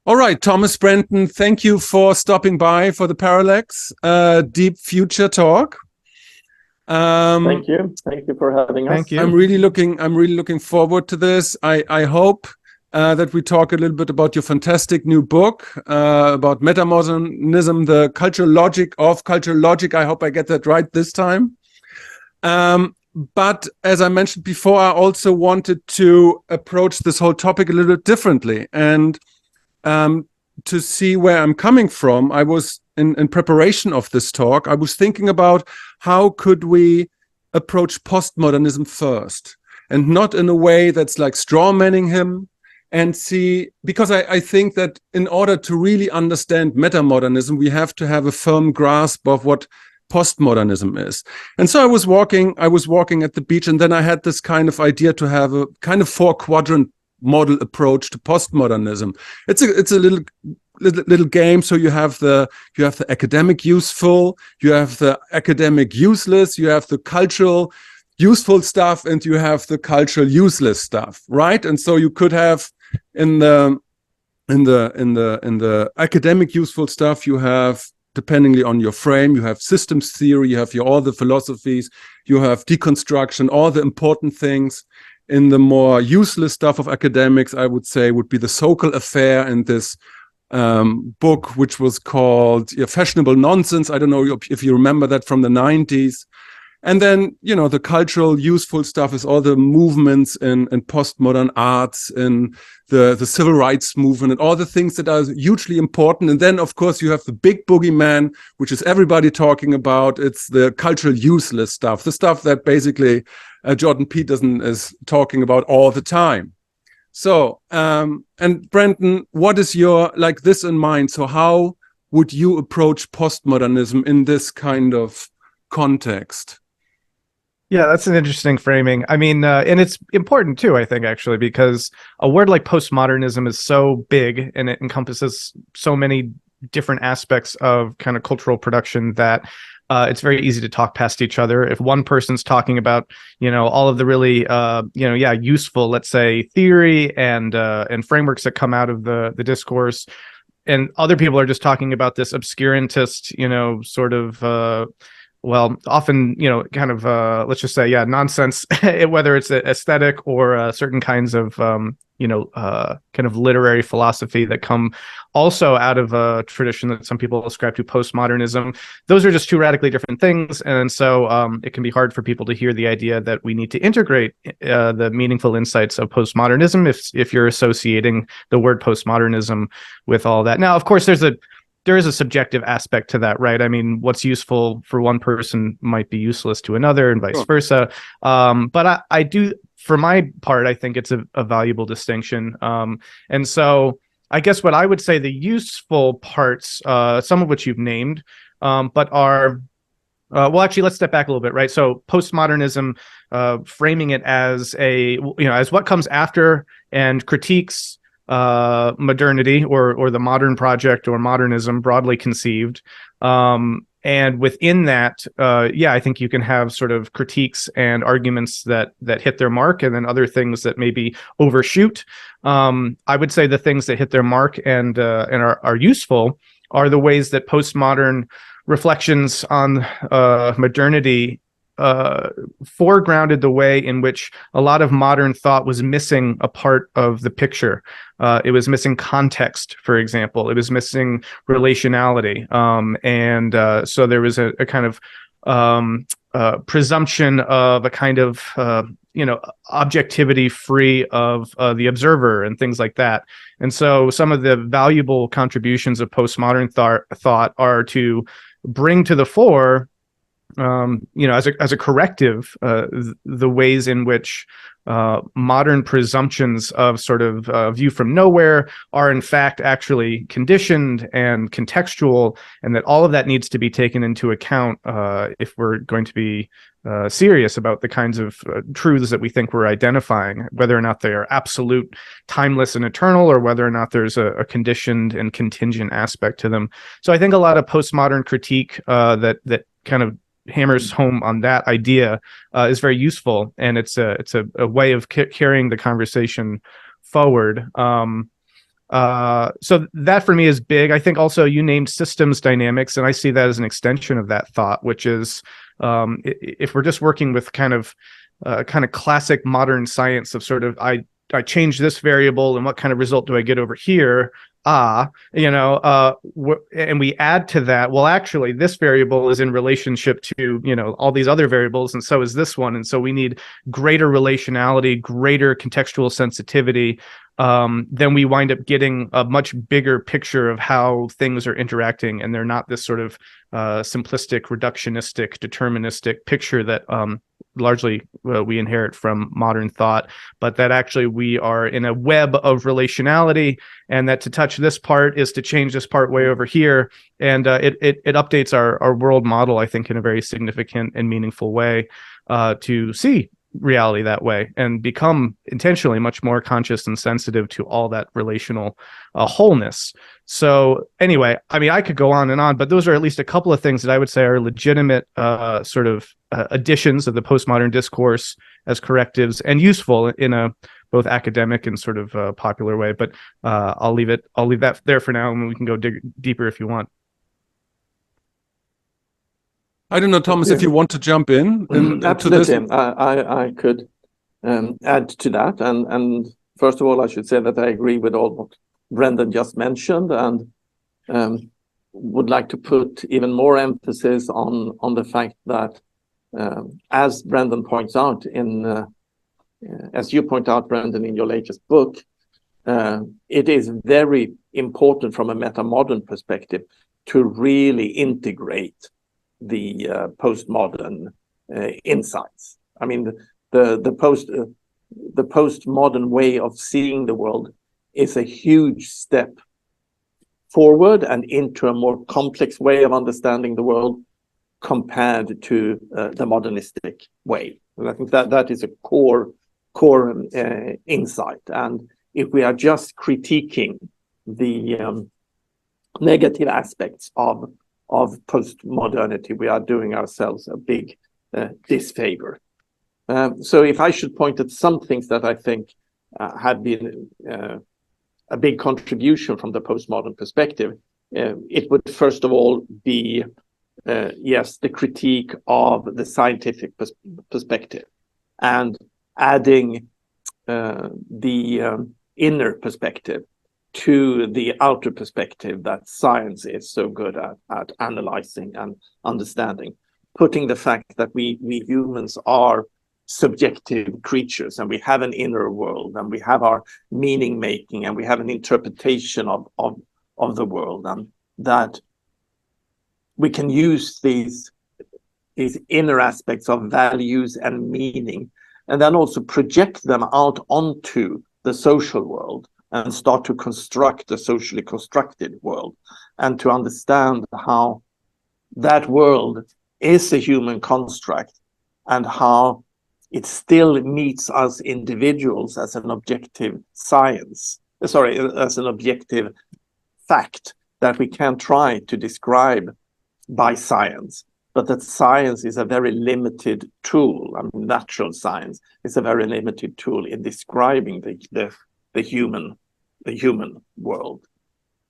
All right, Thomas Brenton, thank you for stopping by for the Parallax Deep Future Talk. Thank you for having us. Thank you. I'm really looking forward to this. I hope that we talk a little bit about your fantastic new book about Metamodernism, the cultural logic of cultural logic. I hope I get that right this time. But as I mentioned before, I also wanted to approach this whole topic a little bit differently. And to see where I'm coming from, I was in preparation of this talk, I was thinking about how could we approach postmodernism first, and not in a way that's like strawmanning him, and see, because I think that in order to really understand metamodernism, we have to have a firm grasp of what postmodernism is. And so I was walking at the beach, and then I had this kind of idea to have a kind of 4-quadrant model approach to postmodernism. It's a little game. So you have the academic useful, you have the academic useless, you have the cultural useful stuff, and you have the cultural useless stuff, right? And so you could have in the academic useful stuff, you have, depending on your frame, you have systems theory, you have all the philosophies, you have deconstruction, all the important things. In the more useless stuff of academics, I would say would be the Sokal affair and this book, which was called Fashionable Nonsense. I don't know if you remember that from the 90s. And then, the cultural useful stuff is all the movements in postmodern arts and the civil rights movement and all the things that are hugely important. And then, of course, you have the big boogeyman, which is everybody talking about. It's the cultural useless stuff, the stuff that basically Jordan Peterson is talking about all the time. So, and Brenton, what is your, like this in mind? So how would you approach postmodernism in this kind of context? Yeah, that's an interesting framing. I mean, and it's important too, I think, actually, because a word like postmodernism is so big and it encompasses so many different aspects of kind of cultural production that it's very easy to talk past each other. If one person's talking about, all of the really, useful, let's say, theory and frameworks that come out of the discourse, and other people are just talking about this obscurantist, sort of, often, kind of, let's just say, nonsense, whether it's aesthetic or certain kinds of, kind of literary philosophy that come also out of a tradition that some people ascribe to, postmodernism. Those are just two radically different things. And so it can be hard for people to hear the idea that we need to integrate the meaningful insights of postmodernism if you're associating the word postmodernism with all that. Now, of course, there is a subjective aspect to that, right? I mean, what's useful for one person might be useless to another and vice versa. But I do, for my part, I think it's a valuable distinction. And so I guess what I would say the useful parts, some of which you've named, but are, actually, let's step back a little bit, right? So postmodernism, framing it as as what comes after and critiques modernity or the modern project or modernism broadly conceived. And within that, I think you can have sort of critiques and arguments that hit their mark, and then other things that maybe overshoot. I would say the things that hit their mark and are useful are the ways that postmodern reflections on modernity foregrounded the way in which a lot of modern thought was missing a part of the picture. It was missing context, for example. It was missing relationality. So there was a kind of presumption of a kind of, objectivity free of the observer and things like that. And so some of the valuable contributions of postmodern thought are to bring to the fore as a corrective, the ways in which modern presumptions of sort of view from nowhere are in fact actually conditioned and contextual, and that all of that needs to be taken into account if we're going to be serious about the kinds of truths that we think we're identifying, whether or not they are absolute, timeless, and eternal, or whether or not there's a conditioned and contingent aspect to them. So I think a lot of postmodern critique that kind of hammers home on that idea is very useful, and it's a way of carrying the conversation forward. So that for me is big. I think also you named systems dynamics, and I see that as an extension of that thought, which is if we're just working with kind of classic modern science of sort of I change this variable and what kind of result do I get over here? And we add to that, well, actually, this variable is in relationship to, all these other variables, and so is this one. And so we need greater relationality, greater contextual sensitivity. Then we wind up getting a much bigger picture of how things are interacting, and they're not this sort of simplistic, reductionistic, deterministic picture that largely we inherit from modern thought, but that actually we are in a web of relationality, and that to touch this part is to change this part way over here. And it updates our world model, I think, in a very significant and meaningful way to see reality that way and become intentionally much more conscious and sensitive to all that relational wholeness. So anyway, I mean, I could go on and on, but those are at least a couple of things that I would say are legitimate sort of additions of the postmodern discourse as correctives, and useful in a both academic and sort of popular way. But I'll leave that there for now, and we can go dig deeper if you want. I don't know, Thomas, if you want to jump in. Absolutely. I could add to that. And first of all, I should say that I agree with all what Brendan just mentioned, and would like to put even more emphasis on the fact that, as Brendan points out as you point out, Brendan, in your latest book, it is very important from a metamodern perspective to really integrate the postmodern insights. I mean, the postmodern way of seeing the world is a huge step forward and into a more complex way of understanding the world compared to the modernistic way. And I think that is a core insight. And if we are just critiquing the negative aspects of postmodernity, we are doing ourselves a big disfavor. So if I should point at some things that I think have been a big contribution from the postmodern perspective, it would first of all be, the critique of the scientific perspective, and adding the inner perspective to the outer perspective that science is so good at analyzing and understanding, putting the fact that we humans are subjective creatures, and we have an inner world, and we have our meaning making, and we have an interpretation of the world, and that we can use these inner aspects of values and meaning, and then also project them out onto the social world and start to construct a socially constructed world, and to understand how that world is a human construct, and how it still meets us individuals as an objective as an objective fact that we can try to describe by science, but that science is a very limited tool. I mean, natural science is a very limited tool in describing the human world.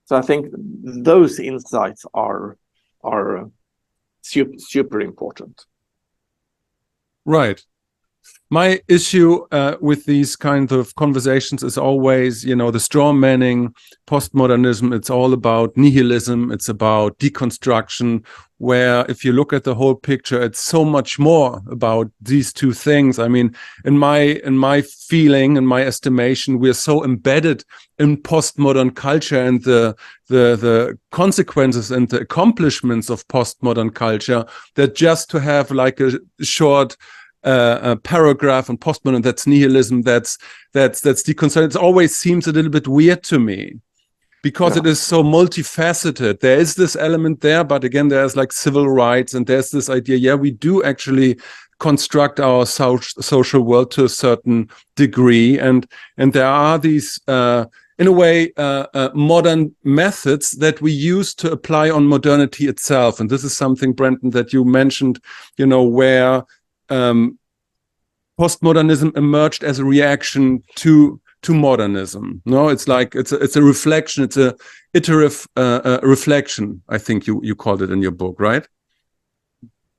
So I think those insights are super important. Right. My issue with these kinds of conversations is always, the straw manning, postmodernism. It's all about nihilism. It's about deconstruction, where if you look at the whole picture, it's so much more about these two things. I mean, in my feeling, in my estimation, we're so embedded in postmodern culture and the consequences and the accomplishments of postmodern culture, that just to have like a short a paragraph on postmodern, that's nihilism, that's deconstruction, it always seems a little bit weird to me, because it is so multifaceted. There is this element there, but again, there's like civil rights, and there's this idea, we do actually construct our social world to a certain degree, and there are these in a way modern methods that we use to apply on modernity itself. And this is something, Brendan, that you mentioned, where postmodernism emerged as a reaction to to modernism. No, it's like it's a reflection. It's a iterative reflection. I think you called it in your book, right?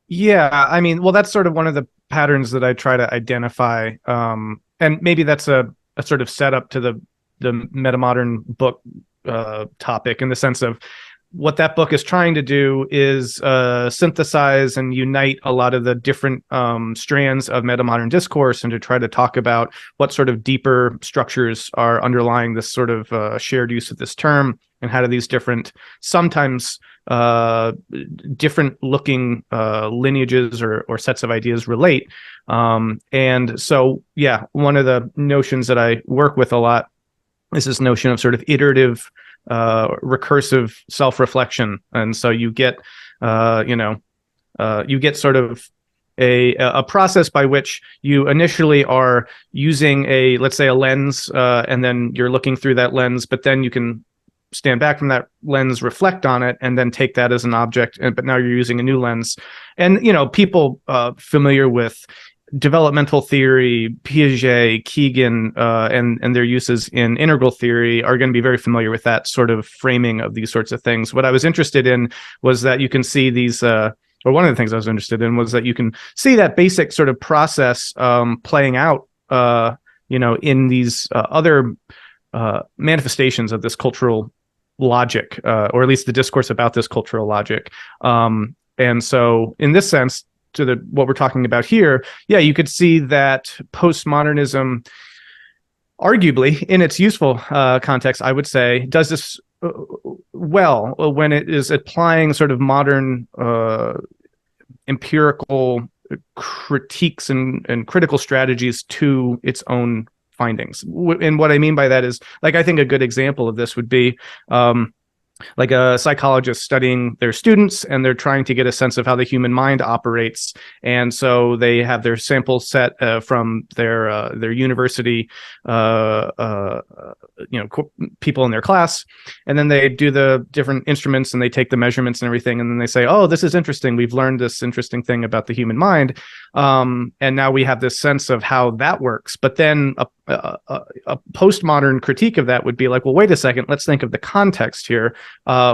Yeah, I mean, well, that's sort of one of the patterns that I try to identify, and maybe that's a sort of setup to the Metamodern book topic, in the sense of what that book is trying to do is synthesize and unite a lot of the different strands of metamodern discourse, and to try to talk about what sort of deeper structures are underlying this sort of shared use of this term, and how do these different, sometimes different looking lineages or sets of ideas relate. And so, yeah, one of the notions that I work with a lot is this notion of sort of iterative recursive self-reflection. And so you get you get sort of a process by which you initially are using let's say a lens, and then you're looking through that lens, but then you can stand back from that lens, reflect on it, and then take that as an object. But now you're using a new lens. And people familiar with developmental theory, Piaget, Keegan, and their uses in integral theory are going to be very familiar with that sort of framing of these sorts of things. What I was interested in was that you can see these, or one of the things I was interested in was that you can see that basic sort of process playing out, in these other manifestations of this cultural logic, or at least the discourse about this cultural logic. And so in this sense, to what we're talking about here, yeah, you could see that postmodernism, arguably in its useful context, I would say, does this well when it is applying sort of modern empirical critiques and critical strategies to its own findings. And what I mean by that is, like, I think a good example of this would be like a psychologist studying their students, and they're trying to get a sense of how the human mind operates. And so they have their sample set from their university, people in their class, and then they do the different instruments and they take the measurements and everything, and then they say, oh, this is interesting. We've learned this interesting thing about the human mind, and now we have this sense of how that works. But then a postmodern critique of that would be like, well, wait a second, let's think of the context here.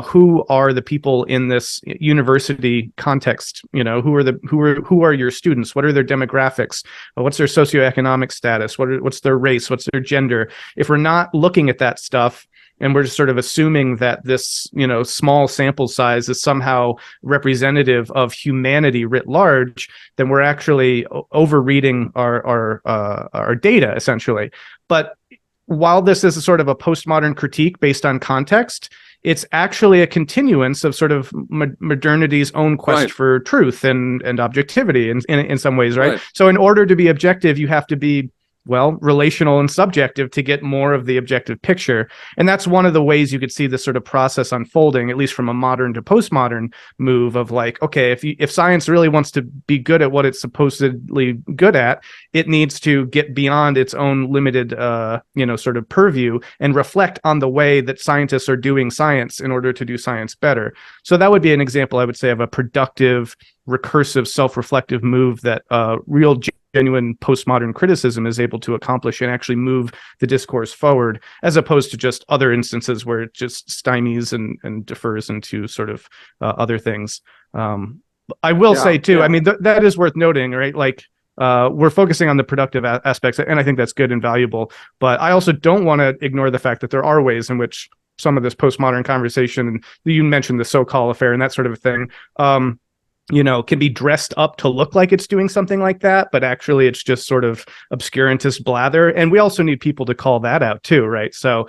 Who are the people in this university context? Who are your students? What are their demographics? What's their socioeconomic status? What's their race? What's their gender? If we're not looking at that stuff, and we're just sort of assuming that this, small sample size is somehow representative of humanity writ large, then we're actually overreading our data, essentially. But while this is a sort of a postmodern critique based on context, it's actually a continuance of sort of modernity's own quest for truth and objectivity in some ways, right? So in order to be objective, you have to be, relational and subjective to get more of the objective picture. And that's one of the ways you could see this sort of process unfolding, at least from a modern to postmodern move of like, okay, if science really wants to be good at what it's supposedly good at, it needs to get beyond its own limited, sort of purview and reflect on the way that scientists are doing science in order to do science better. So that would be an example, I would say, of a productive, recursive, self-reflective move that real genuine postmodern criticism is able to accomplish and actually move the discourse forward, as opposed to just other instances where it just stymies and defers into sort of other things. I will say too, I mean, that is worth noting, right? Like, we're focusing on the productive aspects, and I think that's good and valuable. But I also don't want to ignore the fact that there are ways in which some of this postmodern conversation, and you mentioned the so-called affair and that sort of thing, can be dressed up to look like it's doing something like that, but actually it's just sort of obscurantist blather. And we also need people to call that out too, right? So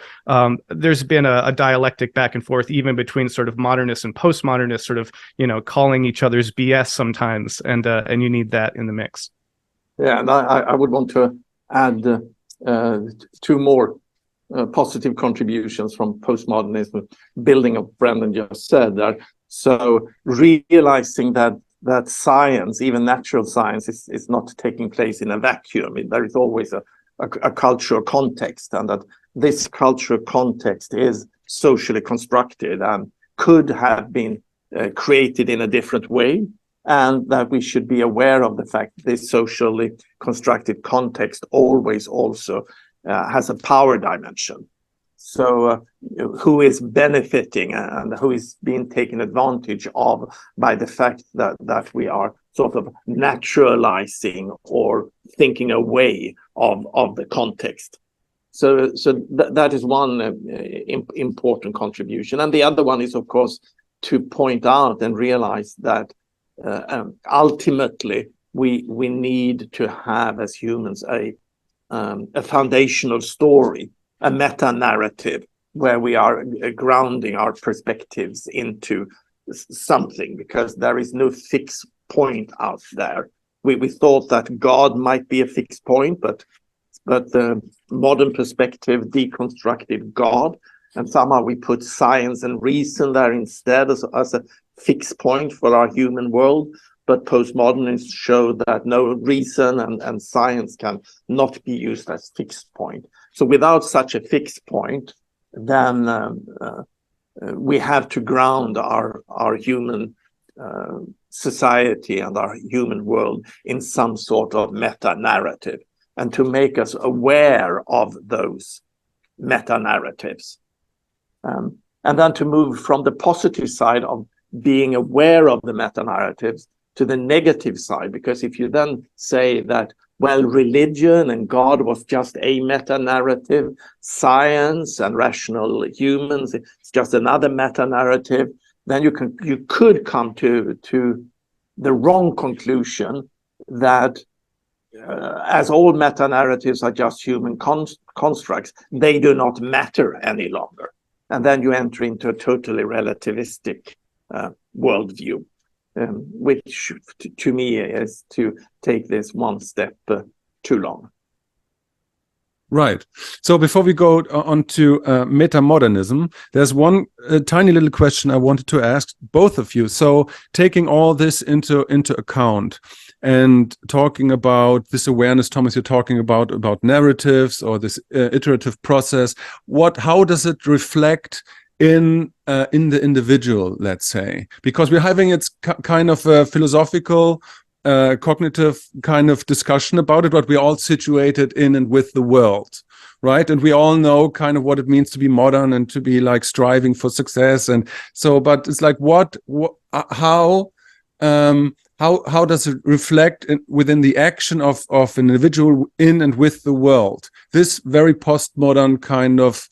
there's been a dialectic back and forth, even between sort of modernists and postmodernists, sort of, calling each other's BS sometimes, and you need that in the mix. Yeah, and I would want to add two more positive contributions from postmodernism, building on what Brendan just said there. So realizing that science, even natural science, is not taking place in a vacuum. There is always a cultural context, and that this cultural context is socially constructed and could have been created in a different way, and that we should be aware of the fact that this socially constructed context always also has a power dimension. So who is benefiting and who is being taken advantage of by the fact that we are sort of naturalizing or thinking away of the context. So that is one important contribution. And the other one is, of course, to point out and realize that ultimately we need to have as humans a foundational story, a meta-narrative, where we are grounding our perspectives into something, because there is no fixed point out there. We thought that God might be a fixed point, but the modern perspective deconstructed God, and somehow we put science and reason there instead as a fixed point for our human world. But postmodernists show that no, reason and science can not be used as fixed point. So without such a fixed point, then we have to ground our human society and our human world in some sort of meta-narrative, and to make us aware of those meta-narratives. And then to move from the positive side of being aware of the meta-narratives to the negative side, because if you then say that, well, religion and God was just a meta-narrative, science and rational humans, it's just another meta-narrative, then you could come to the wrong conclusion that as all meta-narratives are just human constructs, they do not matter any longer. And then you enter into a totally relativistic worldview, which to me is to take this one step too long. Right. So before we go on to metamodernism, there's one tiny little question I wanted to ask both of you. So taking all this into account and talking about this awareness, Thomas, you're talking about narratives or this iterative process. How does it reflect in the individual, let's say? Because we're having it's kind of a philosophical, cognitive kind of discussion about it, but we're all situated in and with the world, right? And we all know kind of what it means to be modern and to be like striving for success. And so, but it's like, how does it reflect within the action of an individual in and with the world? This very postmodern kind of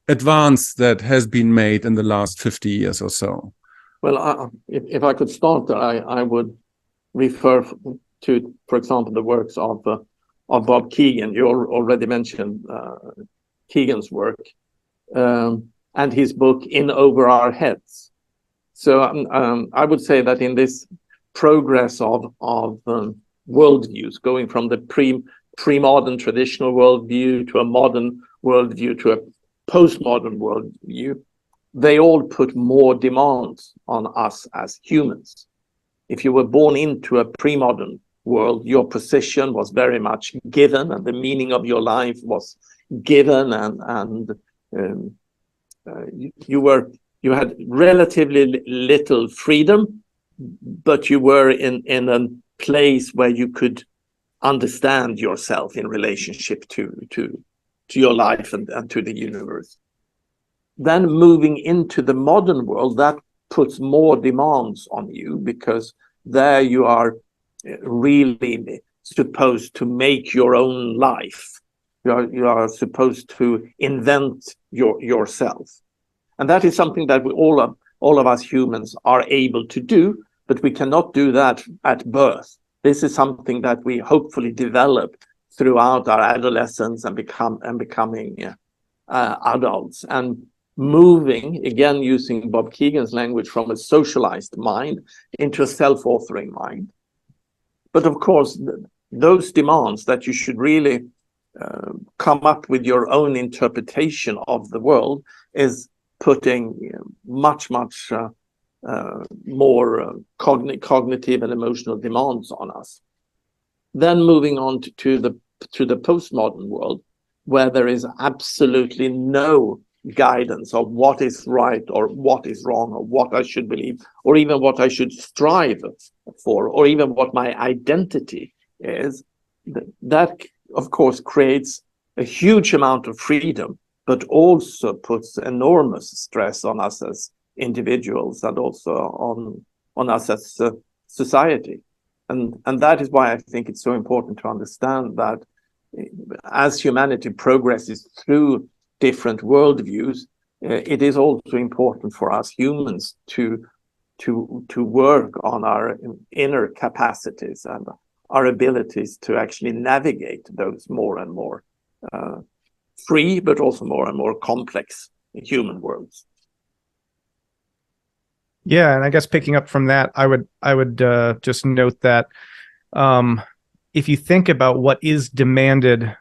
advance that has been made in the last 50 years or so. Well, if I could start, I would refer to, for example, the works of Bob Kegan. You already mentioned Kegan's work and his book In Over Our Heads. So I would say that in this progress of worldviews, going from the pre-modern traditional worldview to a modern worldview to a postmodern worldview, they all put more demands on us as humans. If you were born into a pre-modern world, your position was very much given, and the meaning of your life was given, and you had relatively little freedom, but you were in a place where you could understand yourself in relationship to your life and to the universe. Then moving into the modern world, that puts more demands on you, because there you are really supposed to make your own life. You are supposed to invent yourself. And that is something that all of us humans are able to do, but we cannot do that at birth. This is something that we hopefully develop throughout our adolescence and becoming adults, and moving, again, using Bob Kegan's language, from a socialized mind into a self-authoring mind. But of course, those demands that you should really come up with your own interpretation of the world is putting much more cognitive and emotional demands on us. Then moving on to the postmodern world, where there is absolutely no guidance of what is right or what is wrong, or what I should believe, or even what I should strive for, or even what my identity is. That of course, creates a huge amount of freedom, but also puts enormous stress on us as individuals and also on us as society. And that is why I think it's so important to understand that as humanity progresses through different worldviews, it is also important for us humans to work on our inner capacities and our abilities to actually navigate those more and more free, but also more and more complex human worlds. Yeah, and I guess picking up from that, I would just note that if you think about what is demanded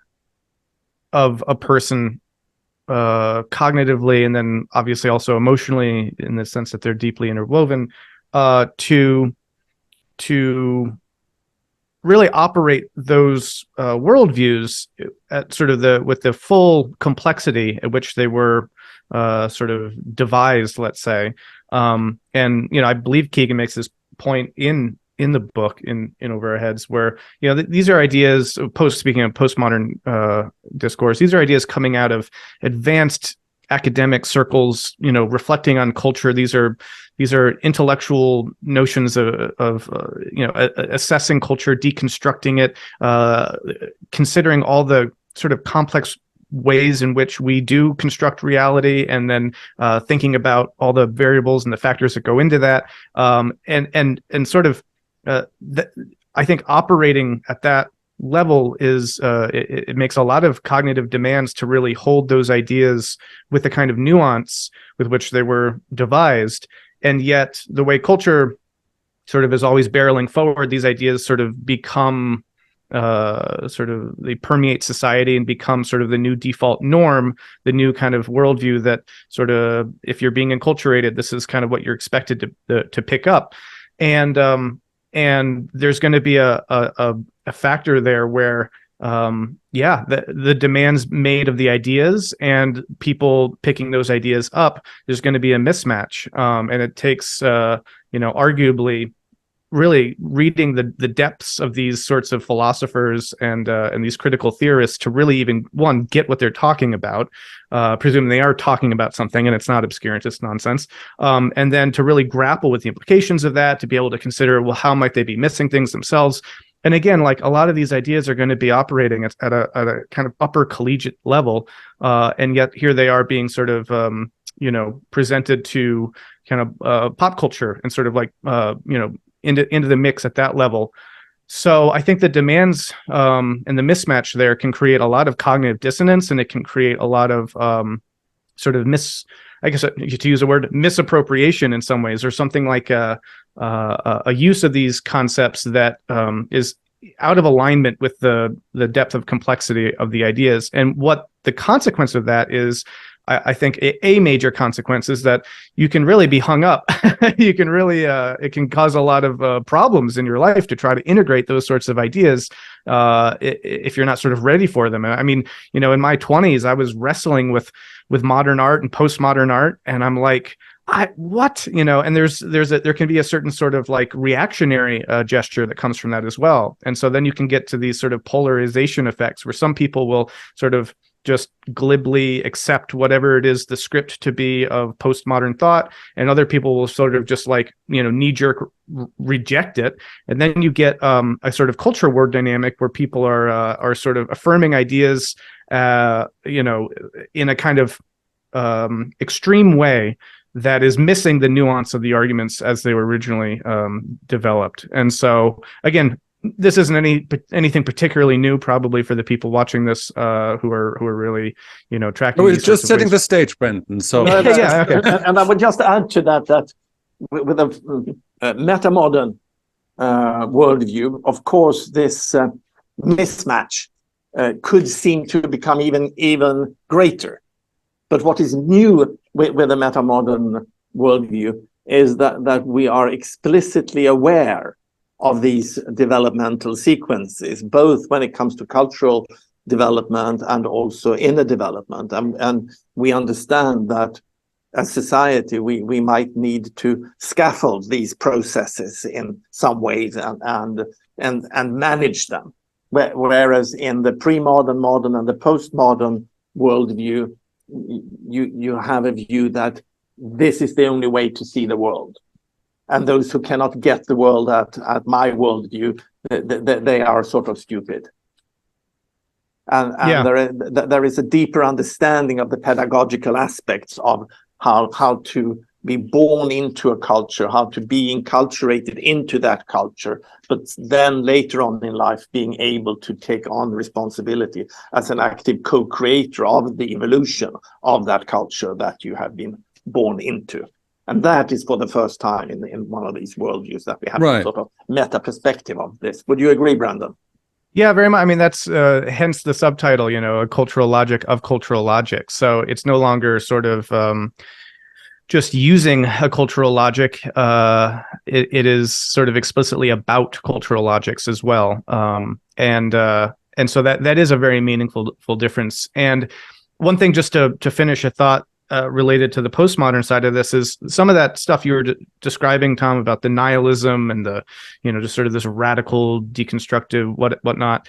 of a person cognitively, and then obviously also emotionally, in the sense that they're deeply interwoven, to really operate those worldviews at sort of with the full complexity at which they were sort of devised, let's say. And I believe Keegan makes this point in the book in Over Our Heads, where these are ideas. Speaking of postmodern discourse, these are ideas coming out of advanced academic circles, reflecting on culture. These are intellectual notions of assessing culture, deconstructing it, considering all the sort of complex ways in which we do construct reality, and then thinking about all the variables and the factors that go into that, and sort of I think operating at that level is it makes a lot of cognitive demands to really hold those ideas with the kind of nuance with which they were devised. And yet the way culture sort of is always barreling forward, these ideas sort of become they permeate society and become sort of the new default norm, the new kind of worldview that sort of, if you're being enculturated, this is kind of what you're expected to pick up. And there's going to be a factor there where the demands made of the ideas and people picking those ideas up, there's going to be a mismatch, and it takes arguably really reading the depths of these sorts of philosophers and these critical theorists to really even get what they're talking about, presuming they are talking about something and it's not obscurantist nonsense, and then to really grapple with the implications of that, to be able to consider, well, how might they be missing things themselves. And again, like a lot of these ideas are going to be operating at a kind of upper collegiate level, and yet here they are being sort of presented to kind of pop culture and sort of like into the mix at that level. So I think the demands and the mismatch there can create a lot of cognitive dissonance, and it can create a lot of sort of to use a word, misappropriation in some ways, or something like a use of these concepts that is out of alignment with the depth of complexity of the ideas. And what the consequence of that is, I think a major consequence is that you can really be hung up. You can really, it can cause a lot of problems in your life to try to integrate those sorts of ideas if you're not sort of ready for them. I mean, in my 20s, I was wrestling with modern art and postmodern art, and I'm like, what? And there can be a certain sort of like reactionary gesture that comes from that as well. And so then you can get to these sort of polarization effects where some people will sort of just glibly accept whatever it is the script to be of postmodern thought, and other people will sort of just like knee-jerk reject it. And then you get a sort of culture war dynamic where people are sort of affirming ideas in a kind of extreme way that is missing the nuance of the arguments as they were originally developed. And so again, this isn't anything particularly new, probably, for the people watching this who are really tracking. No, it's just setting the stage, Brendan. So okay. And I would just add to that with a metamodern worldview, of course, this mismatch could seem to become even greater. But what is new with the metamodern worldview is that we are explicitly aware of these developmental sequences, both when it comes to cultural development and also inner development. And we understand that as society, we might need to scaffold these processes in some ways and manage them. Whereas in the pre-modern, modern, and the postmodern worldview, you have a view that this is the only way to see the world. And those who cannot get the world at my worldview, they are sort of stupid. And there is a deeper understanding of the pedagogical aspects of how to be born into a culture, how to be enculturated into that culture, but then later on in life being able to take on responsibility as an active co-creator of the evolution of that culture that you have been born into. And that is for the first time in one of these worldviews that we have a sort of meta perspective of this. Would you agree, Brandon? Yeah, very much. I mean, that's hence the subtitle, a cultural logic of cultural logic. So it's no longer sort of just using a cultural logic. It is sort of explicitly about cultural logics as well. And so that is a very meaningful difference. And one thing, just to finish a thought, related to the postmodern side of this, is some of that stuff you were describing, Tom, about the nihilism and the, just sort of this radical deconstructive whatnot.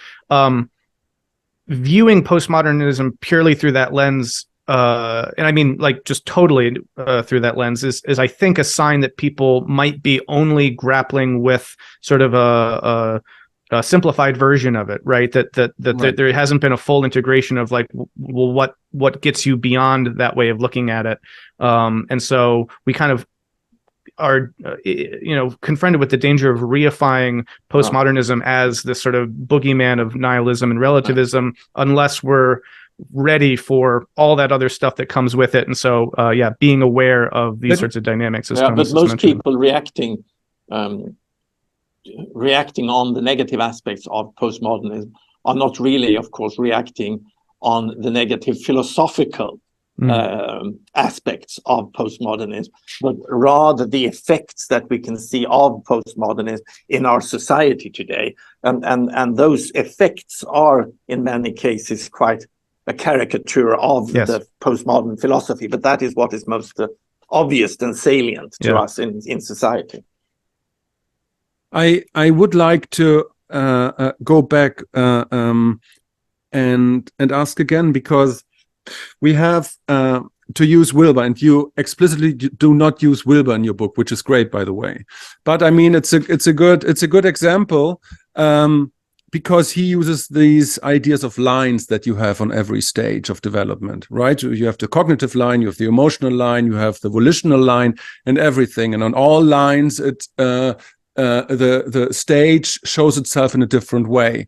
Viewing postmodernism purely through that lens, and I mean, like, just totally through that lens, is I think a sign that people might be only grappling with sort of a simplified version of it, right? That there hasn't been a full integration of, like, well, what gets you beyond that way of looking at it, and so we kind of are confronted with the danger of reifying postmodernism as this sort of boogeyman of nihilism and relativism, unless we're ready for all that other stuff that comes with it. And so being aware of these sorts of dynamics, as Thomas but most mentioned. people reacting on the negative aspects of postmodernism are not really, of course, reacting on the negative philosophical aspects of postmodernism, but rather the effects that we can see of postmodernism in our society today. And those effects are, in many cases, quite a caricature of the postmodern philosophy, but that is what is most obvious and salient to us in society. I would like to go back and ask again, because we have to use Wilber, and you explicitly do not use Wilber in your book, which is great, by the way. But I mean, it's a good example, because he uses these ideas of lines that you have on every stage of development, right? You have the cognitive line, you have the emotional line, you have the volitional line, and everything. And on all lines, the stage shows itself in a different way.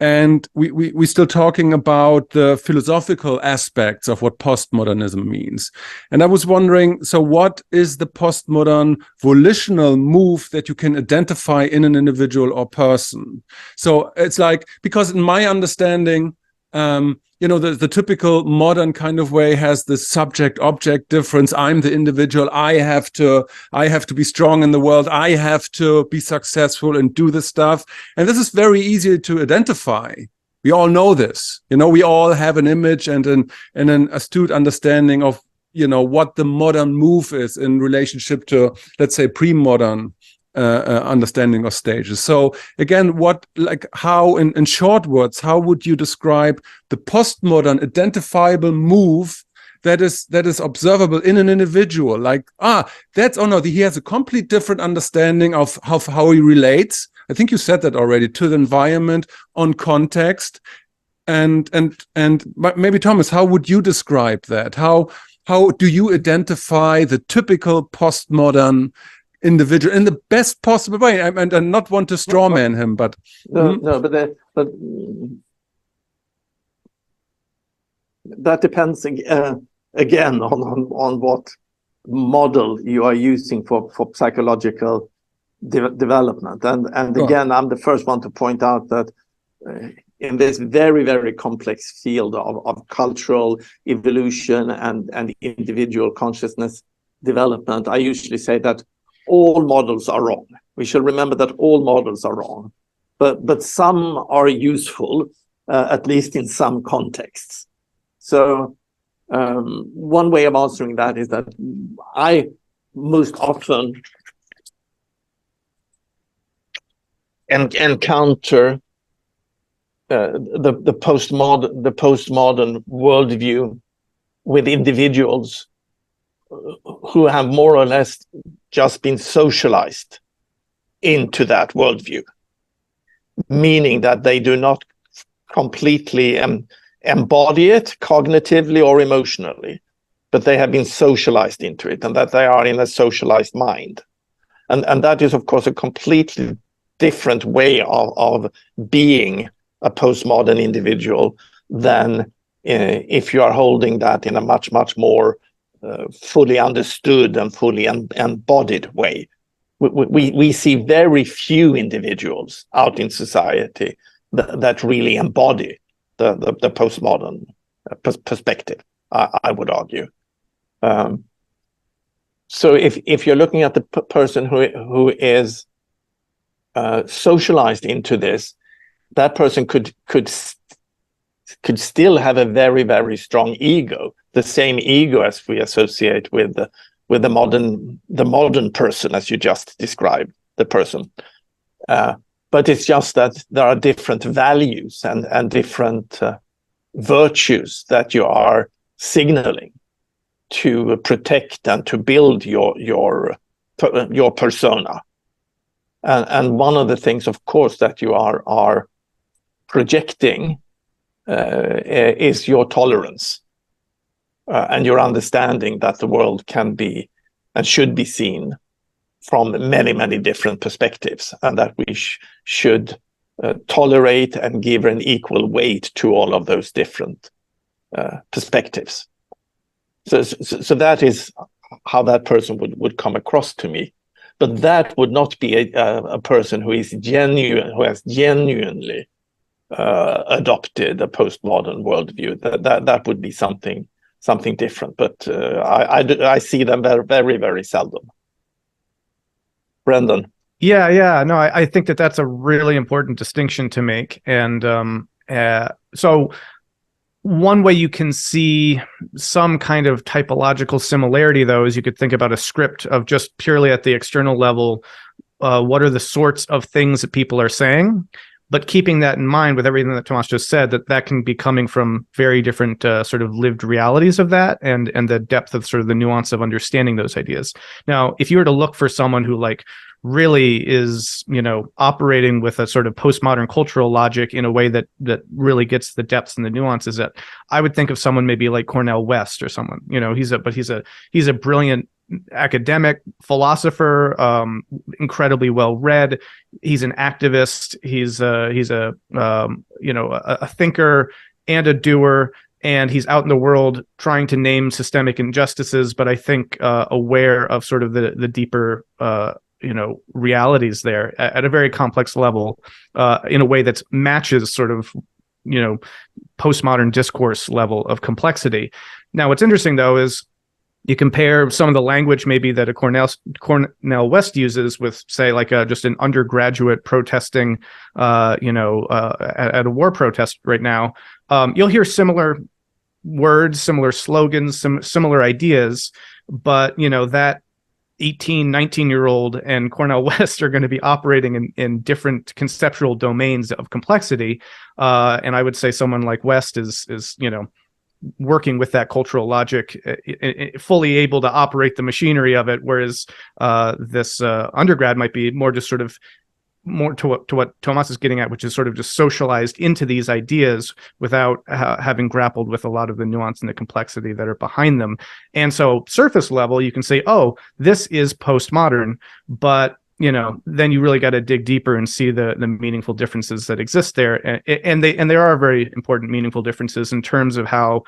And we're still talking about the philosophical aspects of what postmodernism means. And I was wondering, so what is the postmodern volitional move that you can identify in an individual or person? So it's like, because in my understanding, the typical modern kind of way has the subject-object difference. I'm the individual. I have to be strong in the world. I have to be successful and do this stuff. And this is very easy to identify. We all know this. We all have an image and an astute understanding of, what the modern move is in relationship to, let's say, pre-modern understanding of stages. So again, how in short words, how would you describe the postmodern identifiable move that is observable in an individual? Like, he has a complete different understanding of how he relates. I think you said that already, to the environment, on context, and maybe Thomas, how would you describe that? How do you identify the typical postmodern individual in the best possible way? And not want to strawman him, but but that depends again on what model you are using for psychological development. And again, I'm the first one to point out that in this very, very complex field of cultural evolution and individual consciousness development, I usually say that all models are wrong. We should remember that all models are wrong, but some are useful, at least in some contexts. So one way of answering that is that I most often encounter the postmodern worldview with individuals who have more or less just been socialized into that worldview, meaning that they do not completely embody it cognitively or emotionally, but they have been socialized into it, and that they are in a socialized mind. And that is, of course, a completely different way of being a postmodern individual than if you are holding that in a much, much more fully understood and fully embodied way. We see very few individuals out in society that really embody the postmodern perspective, I would argue. So if you're looking at the person who is socialized into this, that person could still have a very, very strong ego, the same ego as we associate with the modern person, as you just described the person. But it's just that there are different values and different virtues that you are signaling to protect and to build your persona. And one of the things, of course, that you are projecting is your tolerance and your understanding that the world can be and should be seen from many, many different perspectives, and that we should tolerate and give an equal weight to all of those different perspectives. So that is how that person would come across to me. But that would not be a person who has genuinely adopted a postmodern worldview. That would be something different. But I see them very, very, very seldom. Brendan. Yeah. No, I think that's a really important distinction to make. And so one way you can see some kind of typological similarity, though, is you could think about a script of just purely at the external level. What are the sorts of things that people are saying? But keeping that in mind with everything that Tomas just said, that can be coming from very different sort of lived realities of that, and the depth of sort of the nuance of understanding those ideas. Now, if you were to look for someone who really is, operating with a sort of postmodern cultural logic in a way that really gets the depths and the nuances, that I would think of someone maybe like Cornel West or someone. He's a brilliant academic philosopher, incredibly well read. He's an activist. He's a thinker and a doer, and he's out in the world trying to name systemic injustices, but I think aware of sort of the deeper realities there at a very complex level, in a way that matches sort of postmodern discourse level of complexity. Now, what's interesting though is you compare some of the language maybe that a Cornel West uses with, say, just an undergraduate protesting, at a war protest right now. You'll hear similar words, similar slogans, similar ideas, but that 18, 19-year-old and Cornel West are going to be operating in different conceptual domains of complexity. And I would say someone like West is working with that cultural logic, fully able to operate the machinery of it, whereas this undergrad might be more just sort of more to what Tomas is getting at, which is sort of just socialized into these ideas without having grappled with a lot of the nuance and the complexity that are behind them. And so surface level, you can say, oh, this is postmodern, but then you really got to dig deeper and see the meaningful differences that exist there. And there are very important meaningful differences in terms of how,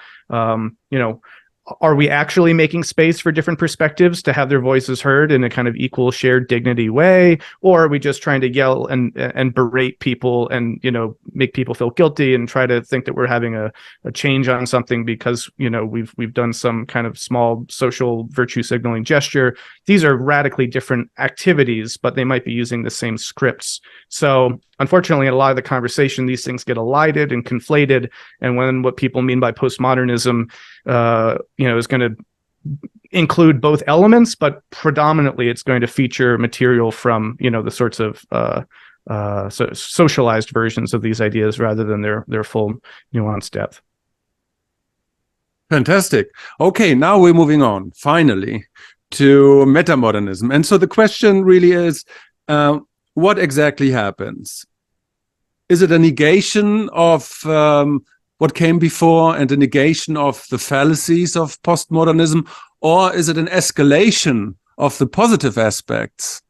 are we actually making space for different perspectives to have their voices heard in a kind of equal shared dignity way? Or are we just trying to yell and berate people and, make people feel guilty and try to think that we're having a change on something because, we've done some kind of small social virtue signaling gesture? These are radically different activities, but they might be using the same scripts. So unfortunately, in a lot of the conversation, these things get elided and conflated. And when what people mean by postmodernism, is going to include both elements, but predominantly it's going to feature material from, the sorts of socialized versions of these ideas rather than their full nuanced depth. Fantastic. Okay, now we're moving on, finally, to metamodernism. And so the question really is, what exactly happens? Is it a negation of what came before and a negation of the fallacies of postmodernism, or is it an escalation of the positive aspects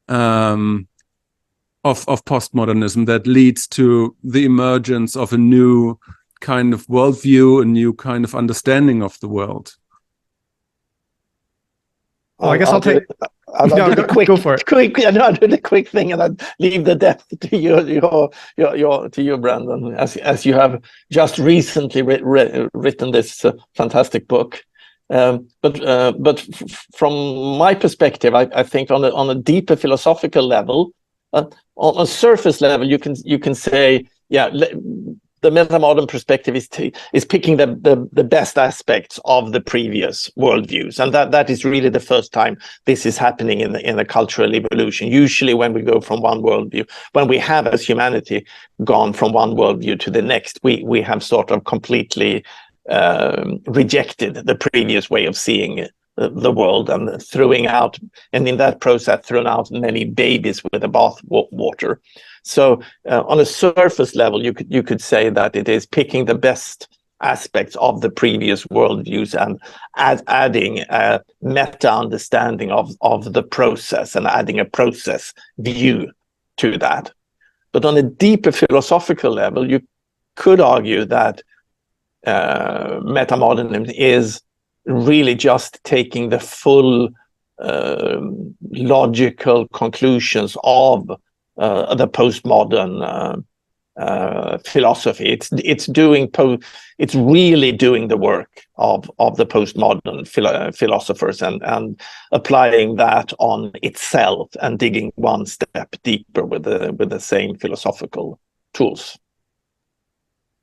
of postmodernism that leads to the emergence of a new kind of worldview, a new kind of understanding of the world? Well, I guess I'll do the quick thing, and I'll leave the depth to you, Brandon, as you have just recently written this fantastic book. But from my perspective, I think on a deeper philosophical level, on a surface level, you can say, yeah, the metamodern perspective is picking the best aspects of the previous worldviews, and that is really the first time this is happening in the cultural evolution. Usually, when we go from one worldview, when we have as humanity gone from one worldview to the next, we have sort of completely rejected the previous way of seeing the world, and in that process thrown out many babies with the bath water. So on a surface level, you could say that it is picking the best aspects of the previous worldviews and adding a meta understanding of the process and adding a process view to that. But on a deeper philosophical level, you could argue that metamodernism is really just taking the full logical conclusions of the postmodern philosophy. It's really doing the work of the postmodern philosophers and applying that on itself and digging one step deeper with the same philosophical tools.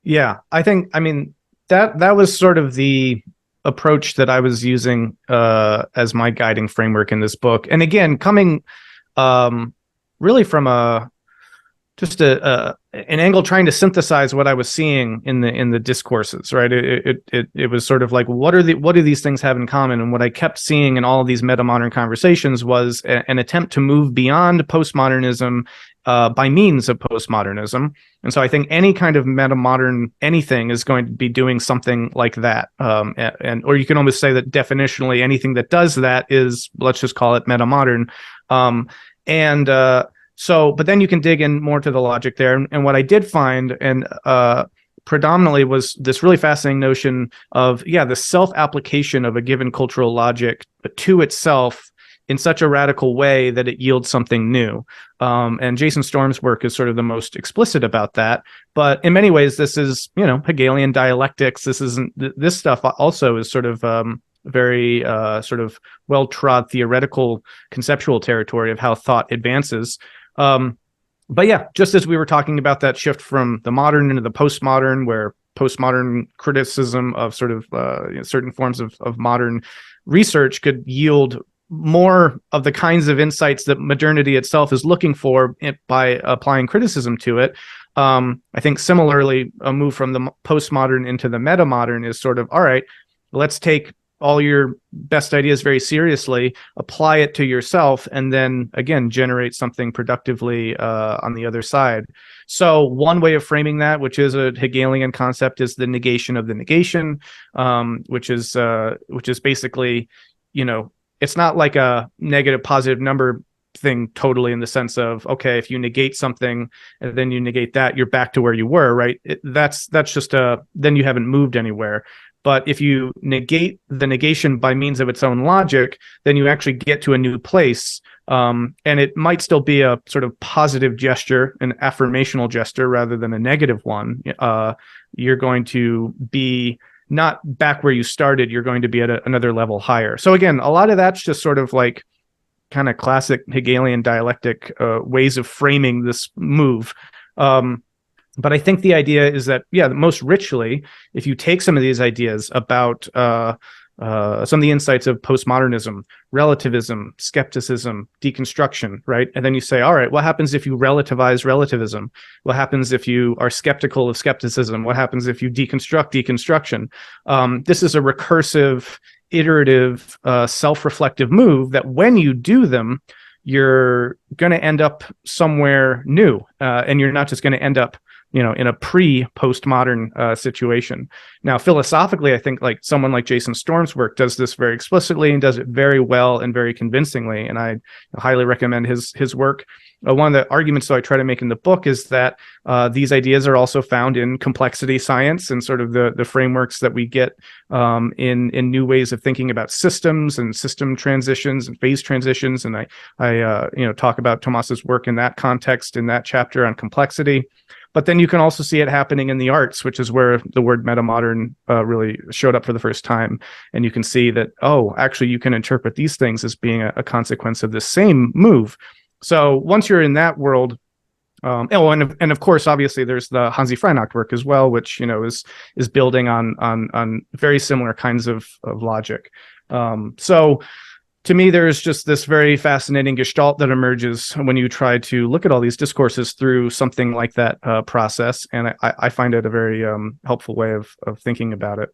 Yeah, I mean that was sort of the approach that I was using as my guiding framework in this book. And again, coming really from an angle trying to synthesize what I was seeing in the discourses, right? It was sort of like, what do these things have in common? And what I kept seeing in all of these metamodern conversations was an attempt to move beyond postmodernism by means of postmodernism. And so I think any kind of metamodern anything is going to be doing something like that. Or you can almost say that definitionally anything that does that is, let's just call it metamodern. But then you can dig in more to the logic there. And what I did find, and predominantly, was this really fascinating notion of, the self-application of a given cultural logic to itself in such a radical way that it yields something new. And Jason Storm's work is sort of the most explicit about that. But in many ways, this is, Hegelian dialectics. This stuff also is sort of very sort of well-trod theoretical conceptual territory of how thought advances. But yeah, just as we were talking about that shift from the modern into the postmodern, where postmodern criticism of sort of certain forms of modern research could yield more of the kinds of insights that modernity itself is looking for by applying criticism to it. I think similarly, a move from the postmodern into the metamodern is sort of, all right, let's take all your best ideas very seriously, apply it to yourself, and then again generate something productively on the other side. So one way of framing that, which is a Hegelian concept, is the negation of the negation, which is basically, it's not like a negative positive number thing totally, in the sense of, okay, if you negate something and then you negate that, you're back to where you were, right? That's just then you haven't moved anywhere. But if you negate the negation by means of its own logic, then you actually get to a new place. And it might still be a sort of positive gesture, an affirmational gesture, rather than a negative one. You're going to be not back where you started. You're going to be at another level higher. So again, a lot of that's just sort of like kind of classic Hegelian dialectic ways of framing this move. But I think the idea is that, most richly, if you take some of these ideas about some of the insights of postmodernism, relativism, skepticism, deconstruction, right? And then you say, all right, what happens if you relativize relativism? What happens if you are skeptical of skepticism? What happens if you deconstruct deconstruction? This is a recursive, iterative, self-reflective move that when you do them, you're going to end up somewhere new, and you're not just going to end up, in a pre-postmodern situation. Now, philosophically, I think like someone like Jason Storm's work does this very explicitly and does it very well and very convincingly, and I highly recommend his work. One of the arguments that I try to make in the book is that these ideas are also found in complexity science and sort of the frameworks that we get in new ways of thinking about systems and system transitions and phase transitions. And I talk about Tomas's work in that context in that chapter on complexity. But then you can also see it happening in the arts, which is where the word metamodern really showed up for the first time. And you can see that, actually, you can interpret these things as being a consequence of the same move. So once you're in that world, and of course, obviously, there's the Hansi Freinacht work as well, which is building on very similar kinds of logic. So to me, there's just this very fascinating gestalt that emerges when you try to look at all these discourses through something like that process, and I find it a very helpful way of thinking about it.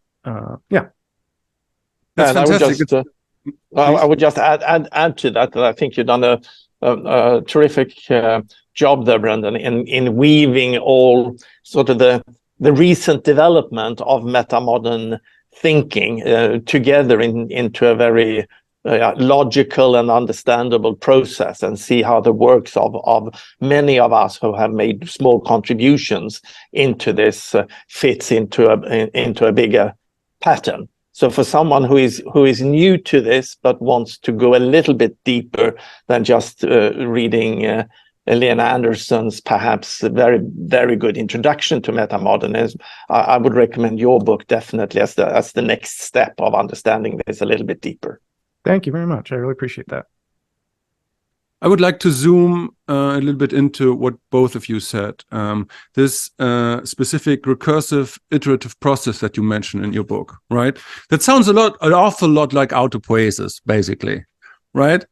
That's fantastic. I would just add to that I think you've done a terrific job there, Brendan, in weaving all sort of the recent development of metamodern thinking together into a very logical and understandable process, and see how the works of many of us who have made small contributions into this fits into a bigger pattern. So for someone who is new to this but wants to go a little bit deeper than just reading Lena Anderson's perhaps very, very good introduction to metamodernism, I would recommend your book definitely as the next step of understanding this a little bit deeper. Thank you very much. I really appreciate that. I would like to zoom a little bit into what both of you said. This specific recursive iterative process that you mentioned in your book, right? That sounds an awful lot like autopoiesis, basically, right?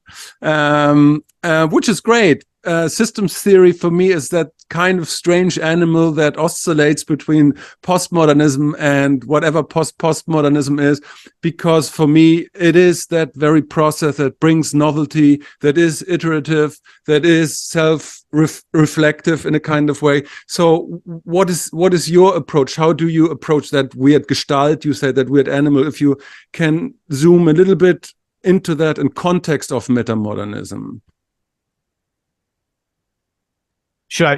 Which is great. Systems theory for me is that kind of strange animal that oscillates between postmodernism and whatever postmodernism is, because for me it is that very process that brings novelty, that is iterative, that is self-reflective in a kind of way. So what is your approach? How do you approach that weird gestalt? You said that weird animal. If you can zoom a little bit into that in context of metamodernism.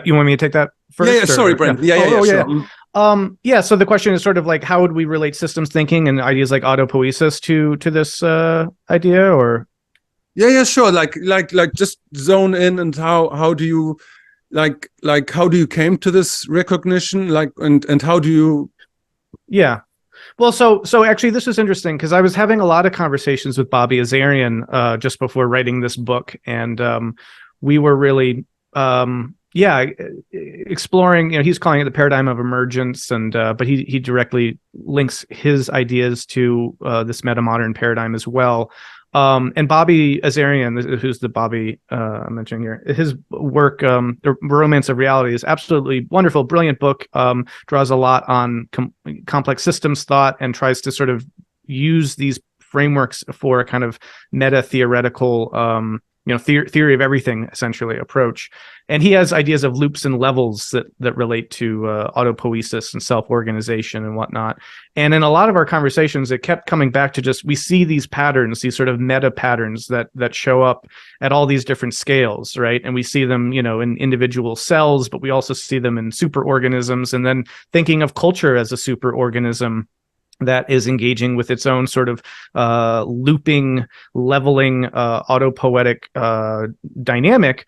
You want me to take that first? Yeah, sorry, Brent. Yeah, sure. So the question is sort of like, how would we relate systems thinking and ideas like autopoiesis to this idea, or? Yeah, sure. Like just zone in, and how do you how do you came to this recognition? And how do you? Yeah. Well, so actually, this is interesting because I was having a lot of conversations with Bobby Azarian just before writing this book, and we were really exploring, he's calling it the paradigm of emergence, and but he directly links his ideas to this metamodern paradigm as well. And Bobby Azarian, who's the Bobby I'm mentioning here, his work, The Romance of Reality, is absolutely wonderful, brilliant book, draws a lot on complex systems thought and tries to sort of use these frameworks for a kind of meta-theoretical theory of everything, essentially, approach. And he has ideas of loops and levels that relate to autopoiesis and self-organization and whatnot. And in a lot of our conversations, it kept coming back to just, we see these patterns, these sort of meta patterns that show up at all these different scales, right? And we see them, in individual cells, but we also see them in superorganisms, and then thinking of culture as a superorganism that is engaging with its own sort of looping, leveling, autopoietic dynamic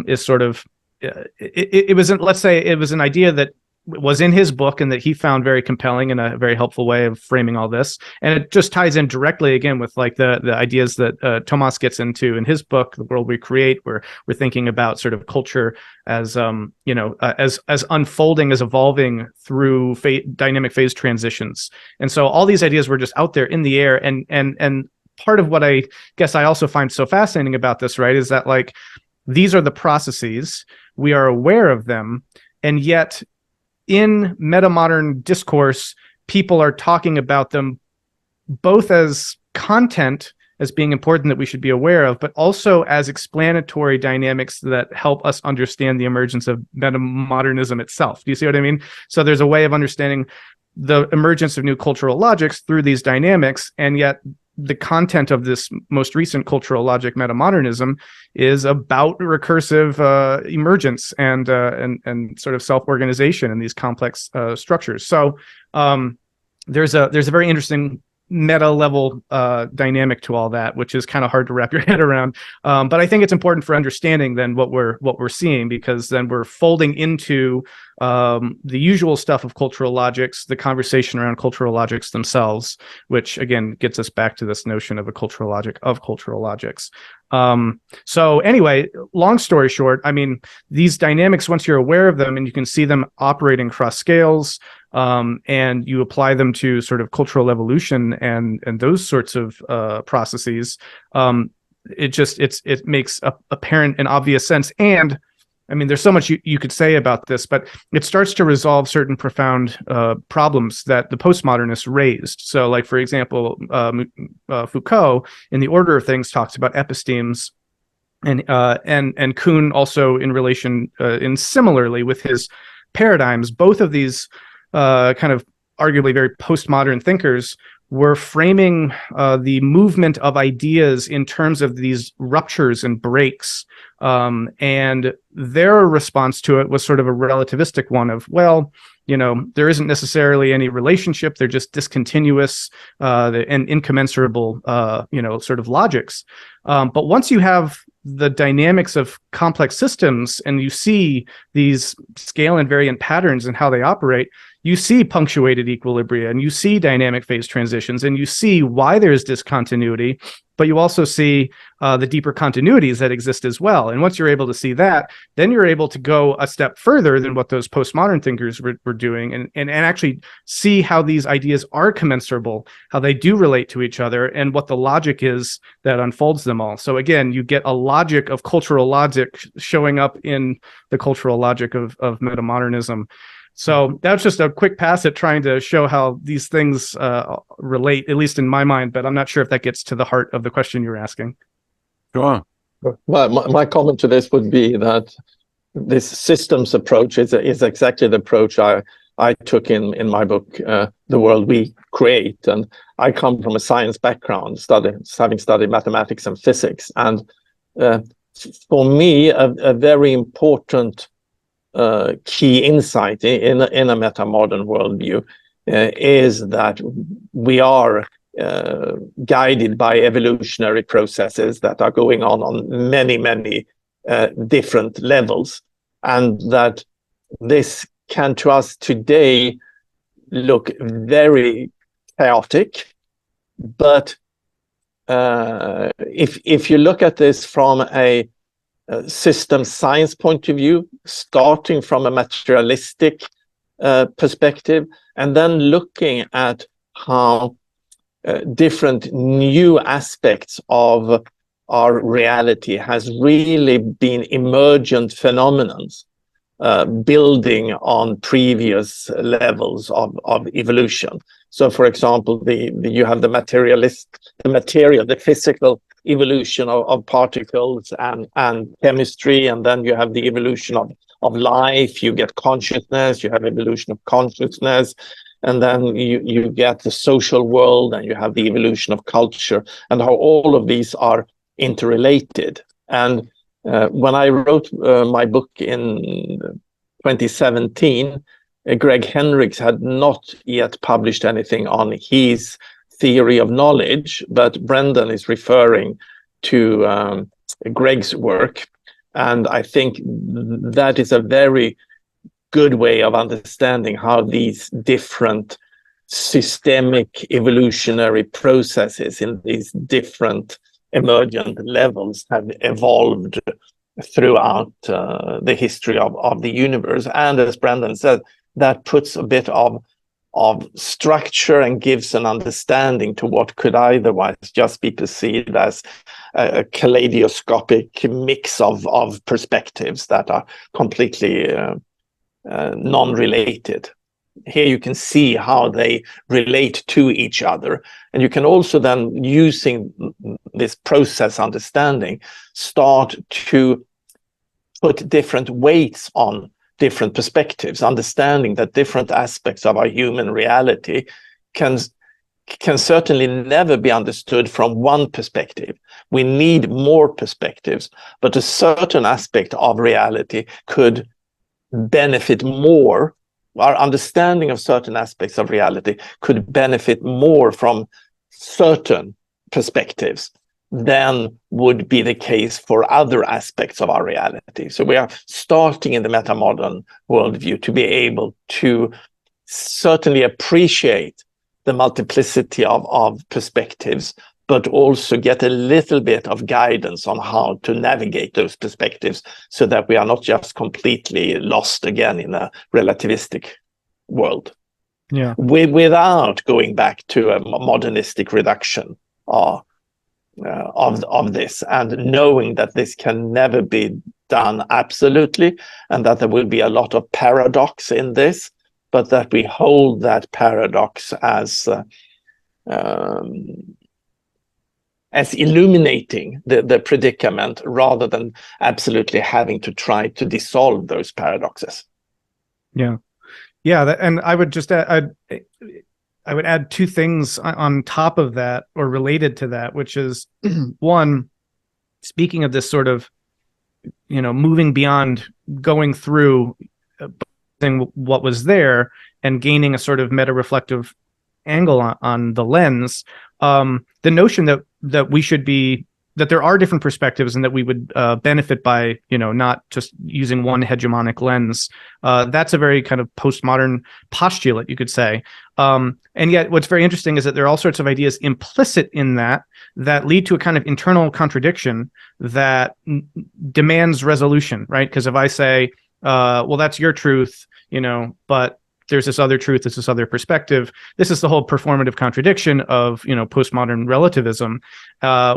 is sort of, it was, let's say, it was an idea that was in his book and that he found very compelling and a very helpful way of framing all this. And it just ties in directly again with like the ideas that Tomas gets into in his book, The World We Create, where we're thinking about sort of culture as as unfolding, as evolving through dynamic phase transitions. And so all these ideas were just out there in the air. And part of what I guess I also find so fascinating about this, right, is that like these are the processes, we are aware of them, and yet in metamodern discourse, people are talking about them both as content, as being important that we should be aware of, but also as explanatory dynamics that help us understand the emergence of metamodernism itself. Do you see what I mean? So there's a way of understanding the emergence of new cultural logics through these dynamics, and yet the content of this most recent cultural logic, metamodernism, is about recursive emergence and sort of self-organization in these complex structures. So there's a very interesting meta level dynamic to all that, which is kind of hard to wrap your head around. But I think it's important for understanding then what we're seeing, because then we're folding into the usual stuff of cultural logics, the conversation around cultural logics themselves, which again gets us back to this notion of a cultural logic of cultural logics. So anyway, long story short, I mean, these dynamics, once you're aware of them and you can see them operating across scales, and you apply them to sort of cultural evolution and those sorts of processes, it makes apparent and obvious sense. And I mean, there's so much you could say about this, but it starts to resolve certain profound problems that the postmodernists raised. So, like, for example, Foucault, in The Order of Things, talks about epistemes, and Kuhn also in relation, in similarly with his paradigms. Both of these kind of arguably very postmodern thinkers were framing the movement of ideas in terms of these ruptures and breaks. And their response to it was sort of a relativistic one of, well, there isn't necessarily any relationship. They're just discontinuous and incommensurable, sort of logics. But once you have the dynamics of complex systems and you see these scale invariant patterns and how they operate, you see punctuated equilibria and you see dynamic phase transitions and you see why there's discontinuity, but you also see the deeper continuities that exist as well. And once you're able to see that, then you're able to go a step further than what those postmodern thinkers were doing and actually see how these ideas are commensurable, how they do relate to each other, and what the logic is that unfolds them all. So again, you get a logic of cultural logic showing up in the cultural logic of metamodernism. So that's just a quick pass at trying to show how these things relate, at least in my mind, but I'm not sure if that gets to the heart of the question you're asking. Sure. Well, my comment to this would be that this systems approach is exactly the approach I took in my book, The World We Create. And I come from a science background, having studied mathematics and physics. And for me, a very important key insight in a metamodern worldview is that we are guided by evolutionary processes that are going on many different levels, and that this can to us today look very chaotic, but if you look at this from a system science point of view, starting from a materialistic perspective, and then looking at how different new aspects of our reality has really been emergent phenomenons, building on previous levels of evolution. So, for example, you have the physical evolution of particles and chemistry, and then you have the evolution of life. You get consciousness, you have evolution of consciousness, and then you get the social world, and you have the evolution of culture, and how all of these are interrelated. And when I wrote my book in 2017, Greg Hendricks had not yet published anything on his theory of knowledge, but Brendan is referring to Greg's work. And I think that is a very good way of understanding how these different systemic evolutionary processes in these different emergent levels have evolved throughout the history of the universe. And as Brandon said, that puts a bit of structure and gives an understanding to what could otherwise just be perceived as a kaleidoscopic mix of perspectives that are completely non-related. Here you can see how they relate to each other. And you can also then, using this process understanding, start to put different weights on different perspectives, understanding that different aspects of our human reality can certainly never be understood from one perspective. We need more perspectives, but a certain aspect of reality could benefit more. Our understanding of certain aspects of reality could benefit more from certain perspectives than would be the case for other aspects of our reality. So we are starting in the metamodern worldview to be able to certainly appreciate the multiplicity of perspectives, but also get a little bit of guidance on how to navigate those perspectives so that we are not just completely lost again in a relativistic world. Yeah. Without going back to a modernistic reduction of this, and knowing that this can never be done absolutely, and that there will be a lot of paradox in this, but that we hold that paradox as illuminating the predicament, rather than absolutely having to try to dissolve those paradoxes. Yeah. And I would just I would add two things on top of that, or related to that, which is one, speaking of this sort of, moving beyond going through what was there and gaining a sort of meta-reflective angle on the lens, the notion that we should be, that there are different perspectives and that we would benefit by, not just using one hegemonic lens. That's a very kind of postmodern postulate, you could say. And yet what's very interesting is that there are all sorts of ideas implicit in that lead to a kind of internal contradiction that demands resolution, right? Because if I say, well, that's your truth, but there's this other truth, there's this other perspective. This is the whole performative contradiction of, postmodern relativism,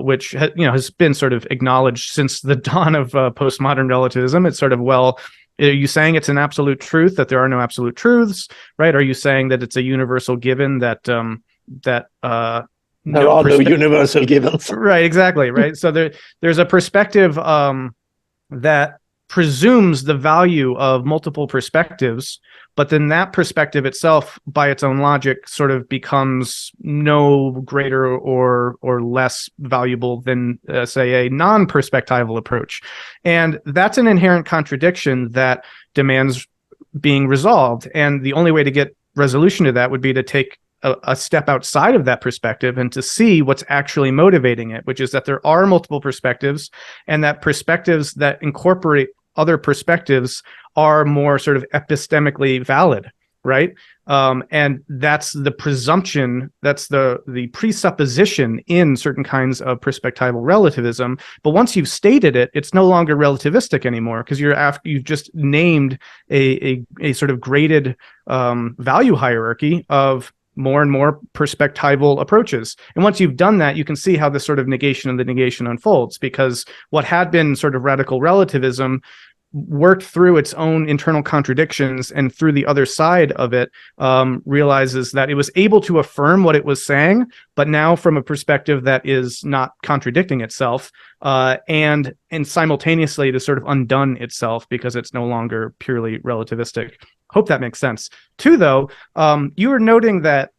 which has been sort of acknowledged since the dawn of postmodern relativism. It's sort of, well, are you saying it's an absolute truth, that there are no absolute truths, right? Are you saying that it's a universal given that there are no universal givens? Right, exactly, right. So there's a perspective that presumes the value of multiple perspectives, but then that perspective itself, by its own logic, sort of becomes no greater or less valuable than, say, a non-perspectival approach. And that's an inherent contradiction that demands being resolved. And the only way to get resolution to that would be to take a step outside of that perspective and to see what's actually motivating it, which is that there are multiple perspectives, and that perspectives that incorporate other perspectives are more sort of epistemically valid, right? And that's the presumption, that's the presupposition in certain kinds of perspectival relativism. But once you've stated it, it's no longer relativistic anymore, because you've just named a sort of graded value hierarchy of more and more perspectival approaches. And once you've done that, you can see how this sort of negation of the negation unfolds, because what had been sort of radical relativism worked through its own internal contradictions, and through the other side of it realizes that it was able to affirm what it was saying, but now from a perspective that is not contradicting itself, and simultaneously to sort of undone itself because it's no longer purely relativistic. Hope that makes sense. Two, though, you were noting that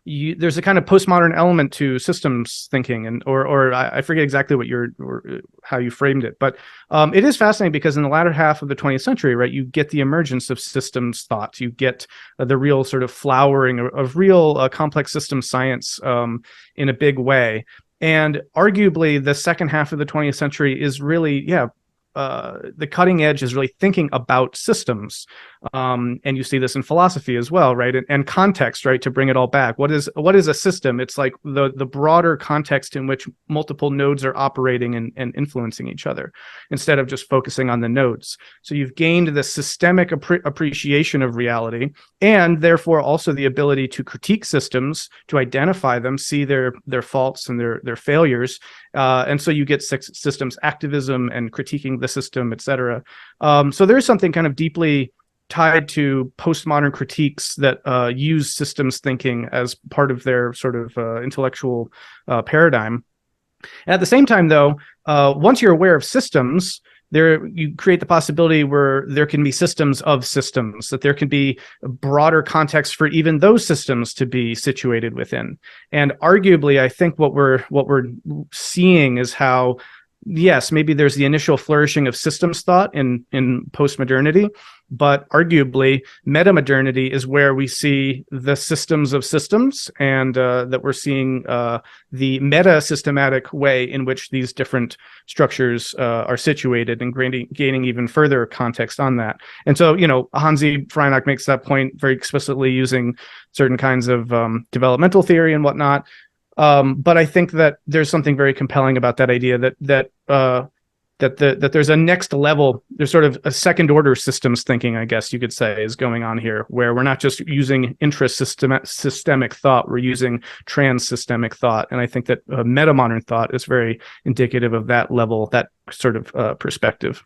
there's a kind of postmodern element to systems thinking, and or I forget exactly what how you framed it, but it is fascinating because in the latter half of the 20th century, right, you get the emergence of systems thought, you get the real sort of flowering of real complex system science in a big way, and arguably the second half of the 20th century is really, the cutting edge is really thinking about systems. And you see this in philosophy as well, right? And context, right? To bring it all back. What is a system? It's like the broader context in which multiple nodes are operating and influencing each other, instead of just focusing on the nodes. So you've gained the systemic appreciation of reality, and therefore also the ability to critique systems, to identify them, see their faults and their failures. And so you get systems activism and critiquing the system, etc. So there's something kind of deeply tied to postmodern critiques that use systems thinking as part of their sort of intellectual paradigm. And at the same time, though, once you're aware of systems, you create the possibility where there can be systems of systems, that there can be a broader context for even those systems to be situated within. And arguably, I think what we're seeing is how, yes, maybe there's the initial flourishing of systems thought in postmodernity, but arguably metamodernity is where we see the systems of systems, and that we're seeing the meta-systematic way in which these different structures are situated, and gaining even further context on that. And so, Hansi Freinacht makes that point very explicitly using certain kinds of developmental theory and whatnot. But I think that there's something very compelling about that idea that there's a next level, there's sort of a second order systems thinking, I guess you could say, is going on here, where we're not just using intra-systemic thought, we're using trans-systemic thought. And I think that metamodern thought is very indicative of that level, that sort of perspective.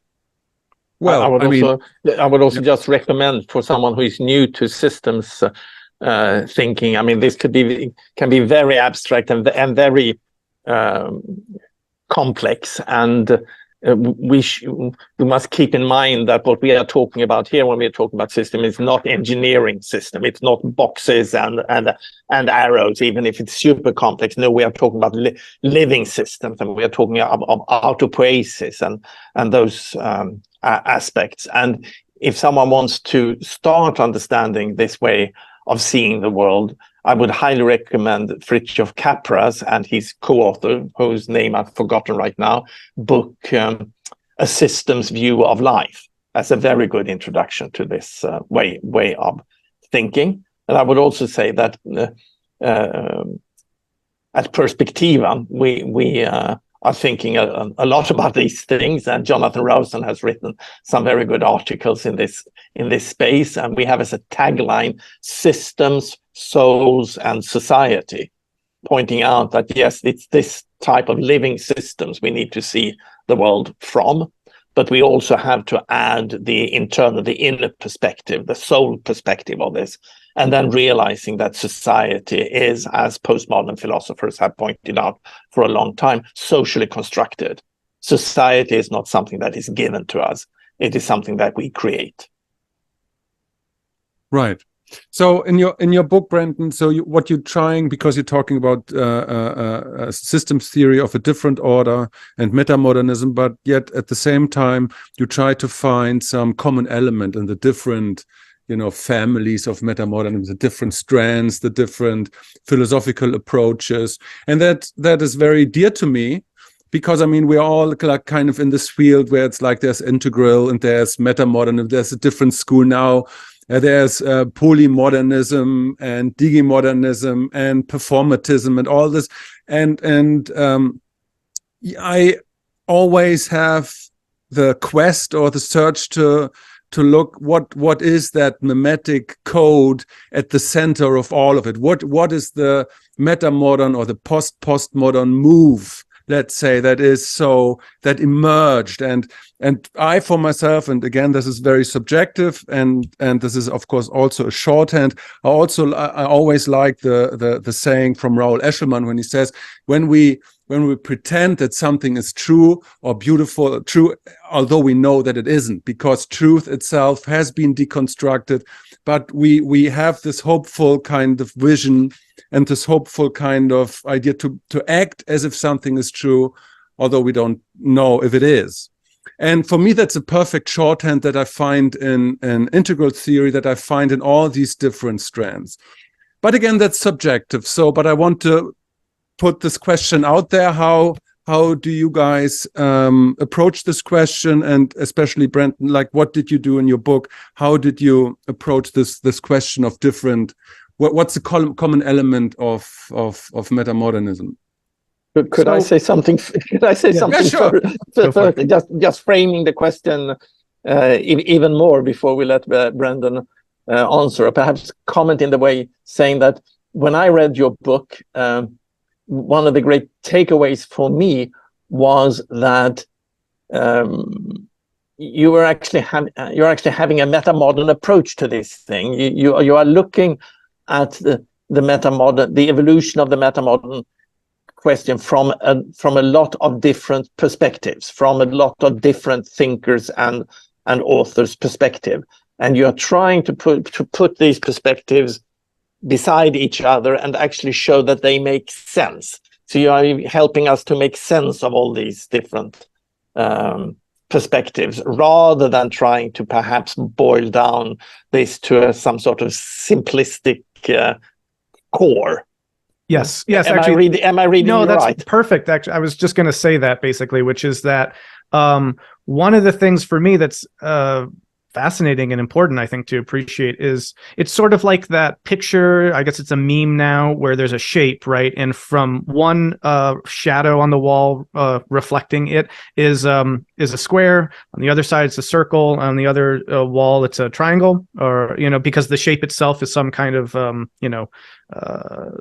Well, I would also just recommend for someone who is new to systems thinking. I mean, this can be very abstract and very complex, and we must keep in mind that what we are talking about here when we are talking about system is not engineering system. It's not boxes and arrows, even if it's super complex. No, we are talking about living systems, and we are talking of autopoiesis and those aspects. And if someone wants to start understanding this way of seeing the world, I would highly recommend Fritjof Capra's and his co-author, whose name I've forgotten right now, book A Systems View of Life, as a very good introduction to this way of thinking. And I would also say that at Perspectiva, we are thinking a lot about these things, and Jonathan Rowson has written some very good articles in this space, and we have as a tagline systems, souls, and society, pointing out that yes, it's this type of living systems we need to see the world from, but we also have to add the inner perspective, the soul perspective of this, and then realizing that society is, as postmodern philosophers have pointed out for a long time, socially constructed. Society is not something that is given to us. It is something that we create. Right. So in your book, Brendan, so what you're trying, because you're talking about a systems theory of a different order and metamodernism, but yet at the same time, you try to find some common element in the different families of metamodernism, the different strands, the different philosophical approaches. And that is very dear to me, because, I mean, we're all like kind of in this field where it's like there's integral and there's metamodernism, there's a different school now. There's polymodernism and digimodernism and performatism and all this. And I always have the quest or the search to look what is that mimetic code at the center of all of it. What is the metamodern or the postmodern move, let's say, that emerged, and I, for myself, and again, this is very subjective, and this is of course also a shorthand. I always like the saying from Raoul Eshelman when he says, when we pretend that something is true or beautiful, true, although we know that it isn't, because truth itself has been deconstructed, but we have this hopeful kind of vision and this hopeful kind of idea to act as if something is true, although we don't know if it is. And for me, that's a perfect shorthand that I find in integral theory, that I find in all these different strands. But again, that's subjective. But I want to put this question out there: how how do you guys approach this question? And especially Brendan, like, what did you do in your book? How did you approach this question of different? What's the common element of metamodernism? Could I say something? Could I say something sure. first? Just framing the question even more before we let Brendan answer, or perhaps comment in the way saying that when I read your book, one of the great takeaways for me was that you're actually having a metamodern approach to this thing. You are looking at the evolution of the metamodern question from a lot of different perspectives, from a lot of different thinkers and authors' perspective, and you are trying to put these perspectives beside each other and actually show that they make sense. So you are helping us to make sense of all these different perspectives, rather than trying to perhaps boil down this to some sort of simplistic core. Yes. Am I reading no, that's right? Perfect. Actually, I was just going to say that basically, which is that one of the things for me that's fascinating and important, I think, to appreciate is it's sort of like that picture, I guess it's a meme now, where there's a shape, right? And from one shadow on the wall reflecting it is a square. On the other side, it's a circle. On the other wall, it's a triangle, or, because the shape itself is some kind of,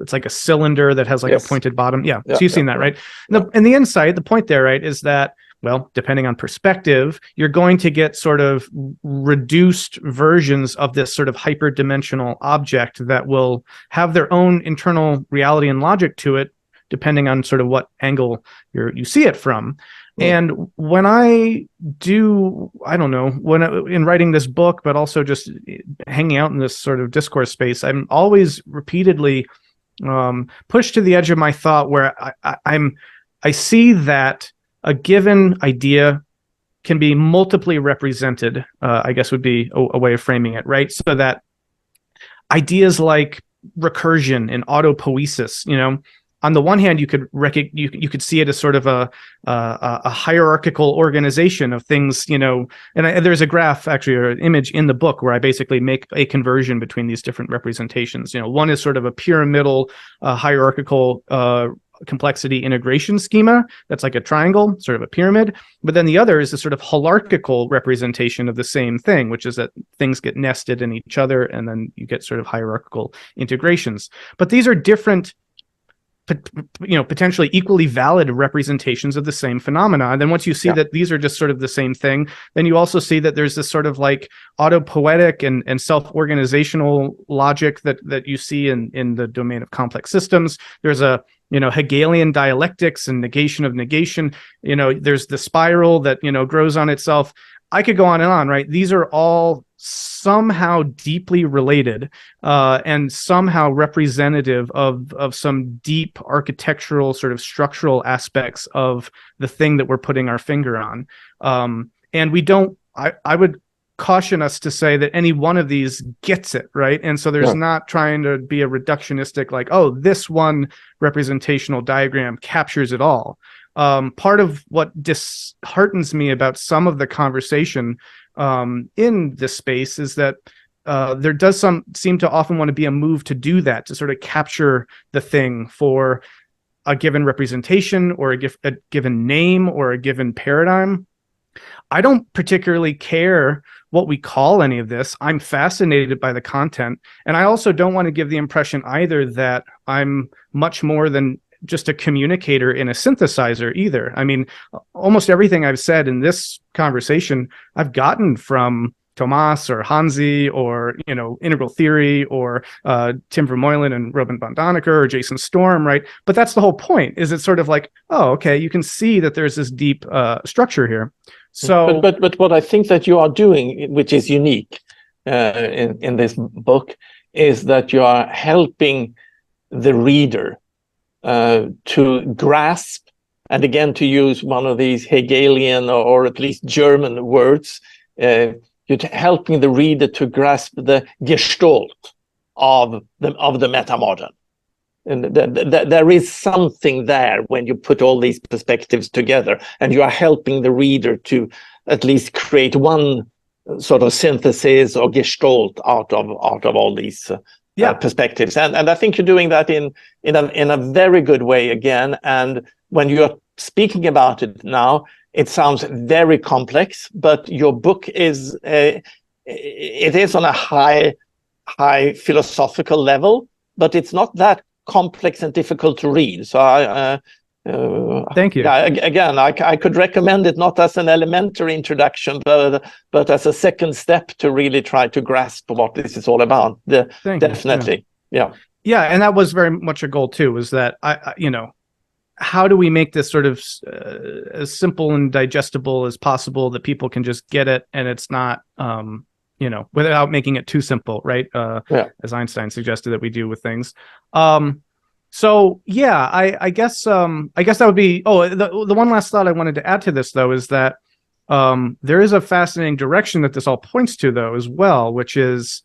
it's like a cylinder that has like a pointed bottom. Yeah. So you've seen that, right? And the inside, the point there, right, is that, well, depending on perspective, you're going to get sort of reduced versions of this sort of hyperdimensional object that will have their own internal reality and logic to it, depending on sort of what angle you see it from. And when I do, I don't know, in writing this book, but also just hanging out in this sort of discourse space, I'm always repeatedly pushed to the edge of my thought, where I see that a given idea can be multiply represented, I guess would be a way of framing it, right? So that ideas like recursion and autopoiesis, on the one hand, you could see it as sort of a hierarchical organization of things, and there's a graph, actually, or an image in the book where I basically make a conversion between these different representations. One is sort of a pyramidal, hierarchical complexity integration schema that's like a triangle, sort of a pyramid, but then the other is a sort of holarchical representation of the same thing, which is that things get nested in each other and then you get sort of hierarchical integrations. But these are different, potentially equally valid representations of the same phenomena. And then once you see that these are just sort of the same thing, then you also see that there's this sort of like autopoietic and self-organizational logic that you see in the domain of complex systems. There's a Hegelian dialectics and negation of negation. There's the spiral that, grows on itself. I could go on and on, right? These are all somehow deeply related and somehow representative of some deep architectural sort of structural aspects of the thing that we're putting our finger on. And we don't, I would caution us to say that any one of these gets it, right? And so there's not trying to be a reductionistic, like, oh, this one representational diagram captures it all. Part of what disheartens me about some of the conversation in this space is that there does seem to often want to be a move to do that, to sort of capture the thing for a given representation or a given name or a given paradigm. I don't particularly care what we call any of this. I'm fascinated by the content. And I also don't want to give the impression either that I'm much more than just a communicator and a synthesizer either. I mean, almost everything I've said in this conversation, I've gotten from Tomas or Hansi or, integral theory or Tim Vermeulen and Robin von Daniker or Jason Storm, right? But that's the whole point, is it's sort of like, oh, okay, you can see that there's this deep structure here. So, but what I think that you are doing, which is unique in this book, is that you are helping the reader to grasp, and again, to use one of these Hegelian or at least German words, you're helping the reader to grasp the gestalt of the metamodern. there is something there when you put all these perspectives together, and you are helping the reader to at least create one sort of synthesis or gestalt out of all these perspectives. And I think you're doing that in a very good way again. And when you're speaking about it now, it sounds very complex, but your book is it is on a high philosophical level, but it's not that complex and difficult to read. So thank you. Again, I could recommend it not as an elementary introduction, but as a second step to really try to grasp what this is all about. Definitely. Yeah. And that was very much a goal too, was that how do we make this sort of as simple and digestible as possible, that people can just get it, and it's not without making it too simple, right? As Einstein suggested that we do with things. So yeah, I guess that would be. Oh, the one last thought I wanted to add to this, though, is that there is a fascinating direction that this all points to, though, as well, which is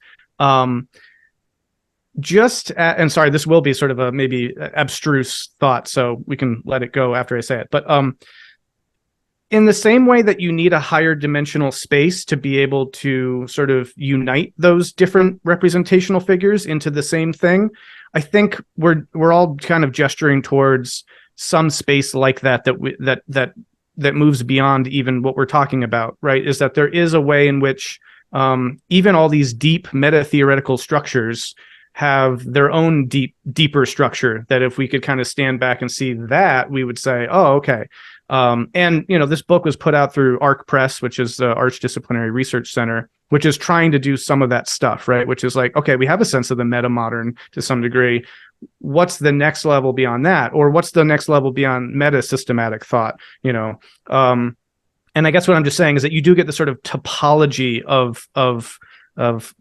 and sorry, this will be sort of a maybe abstruse thought, so we can let it go after I say it. But in the same way that you need a higher dimensional space to be able to sort of unite those different representational figures into the same thing, I think we're all kind of gesturing towards some space like that moves beyond even what we're talking about, right? Is that there is a way in which even all these deep meta-theoretical structures have their own deeper structure, that if we could kind of stand back and see that, we would say, oh, okay. And this book was put out through ARC Press, which is the Arch-Disciplinary Research Center, which is trying to do some of that stuff, right? Which is like, okay, we have a sense of the metamodern to some degree. What's the next level beyond that? Or what's the next level beyond meta-systematic thought, And I guess what I'm just saying is that you do get the sort of topology of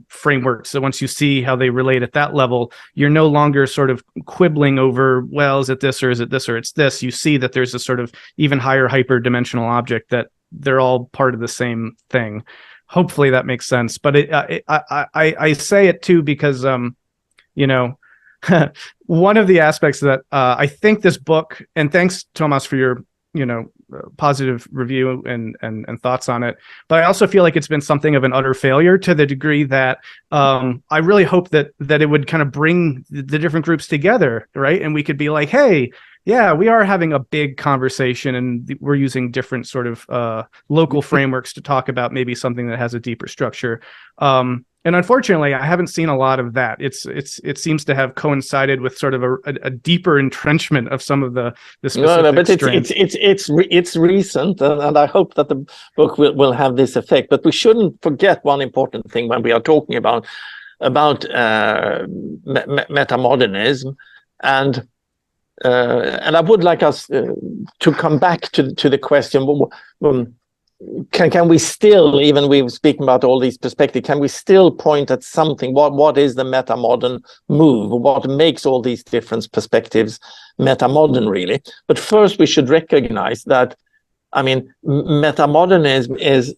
frameworks. So once you see how they relate at that level, you're no longer sort of quibbling over, well, is it this or is it this or it's this? You see that there's a sort of even higher hyperdimensional object, that they're all part of the same thing. Hopefully that makes sense. But I say it too because, one of the aspects that I think this book, and thanks, Tomas, for your, positive review and thoughts on it, but I also feel like it's been something of an utter failure, to the degree that I really hope that it would kind of bring the different groups together, right? And we could be like, hey, yeah, we are having a big conversation, and we're using different sort of local frameworks to talk about maybe something that has a deeper structure. And unfortunately, I haven't seen a lot of that. It seems to have coincided with sort of a deeper entrenchment of some of the specific No, but strands. it's recent, and I hope that the book will have this effect. But we shouldn't forget one important thing when we are talking about metamodernism, and I would like us to come back to the question. Can we still, even we've speaking about all these perspectives, can we still point at something? What is the metamodern move? What makes all these different perspectives metamodern, really? But first, we should recognize that, metamodernism is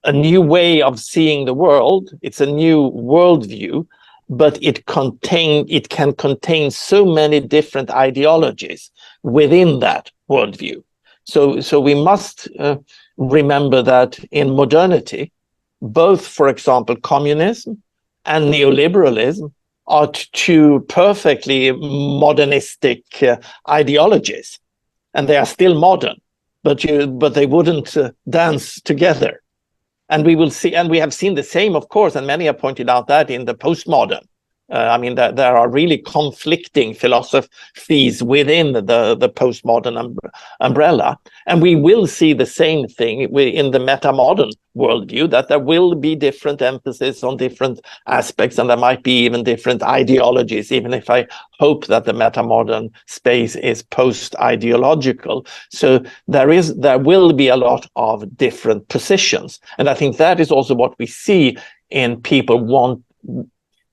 a new way of seeing the world. It's a new worldview, but it can contain so many different ideologies within that worldview. So we must remember that in modernity, both, for example, communism and neoliberalism are two perfectly modernistic ideologies, and they are still modern, but they wouldn't dance together. And we will see, and we have seen the same, of course, and many have pointed out that in the postmodern. There are really conflicting philosophies within the postmodern umbrella. And we will see the same thing in the metamodern worldview, that there will be different emphasis on different aspects, and there might be even different ideologies, even if I hope that the metamodern space is post-ideological. So there will be a lot of different positions. And I think that is also what we see in people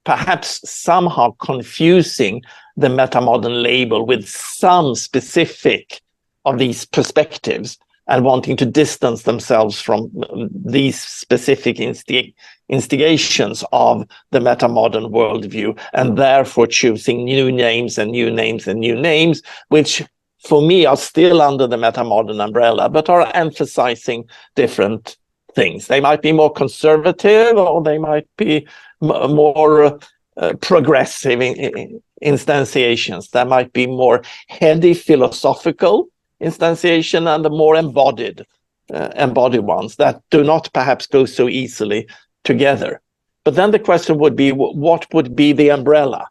perhaps somehow confusing the metamodern label with some specific of these perspectives, and wanting to distance themselves from these specific instigations of the metamodern worldview, and therefore choosing new names and new names and new names, which for me are still under the metamodern umbrella, but are emphasizing different things. They might be more conservative, or they might be more progressive instantiations. There might be more heady philosophical instantiation and the more embodied ones that do not perhaps go so easily together. But then the question would be, what would be the umbrella?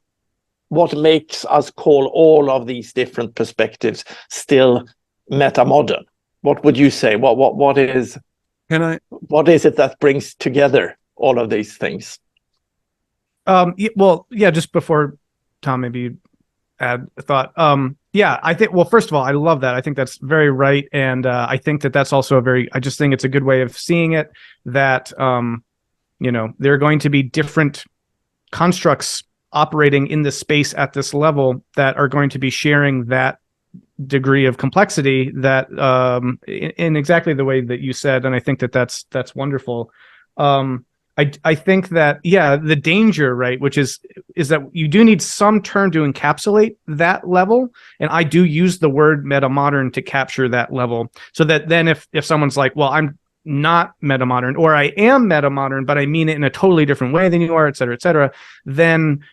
What makes us call all of these different perspectives still metamodern? What would you say? What is it that brings together all of these things? Just before Tom, maybe add a thought. I think, well, first of all, I love that. I think that's very right. And I think that's also I just think it's a good way of seeing it, that, there are going to be different constructs operating in the space at this level that are going to be sharing that degree of complexity that in exactly the way that you said. And I think that's wonderful. I think that, the danger, right, which is that you do need some term to encapsulate that level. And I do use the word metamodern to capture that level, so that then if someone's like, well, I'm not metamodern, or I am metamodern, but I mean it in a totally different way than you are, et cetera, then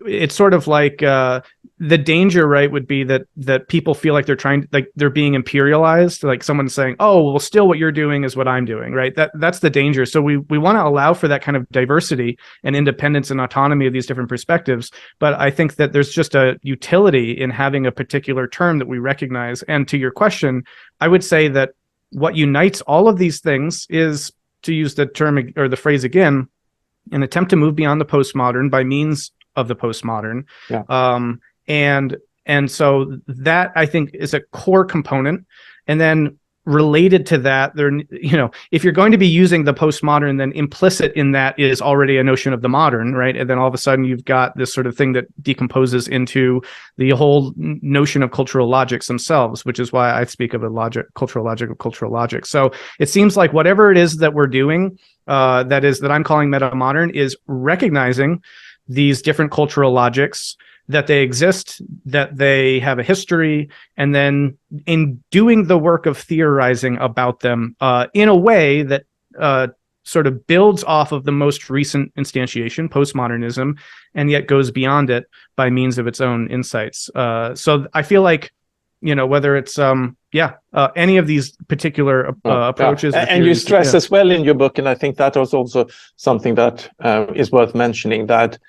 it's sort of like the danger, right, would be that people feel like they're being imperialized, like someone's saying, oh, well, still what you're doing is what I'm doing, right? That's the danger. So we want to allow for that kind of diversity and independence and autonomy of these different perspectives. But I think that there's just a utility in having a particular term that we recognize. And to your question, I would say that what unites all of these things is, to use the term or the phrase again, an attempt to move beyond the postmodern by means of the postmodern. And so that, I think, is a core component. And then related to that, if you're going to be using the postmodern, then implicit in that is already a notion of the modern, right? And then all of a sudden you've got this sort of thing that decomposes into the whole notion of cultural logics themselves, which is why I speak of a cultural logic of cultural logic. So it seems like whatever it is that we're doing, that I'm calling metamodern, is recognizing these different cultural logics, that they exist, that they have a history, and then in doing the work of theorizing about them in a way that sort of builds off of the most recent instantiation, postmodernism, and yet goes beyond it by means of its own insights. So I feel like, whether it's any of these particular approaches. And you stress as well in your book, and I think that was also something that is worth mentioning, that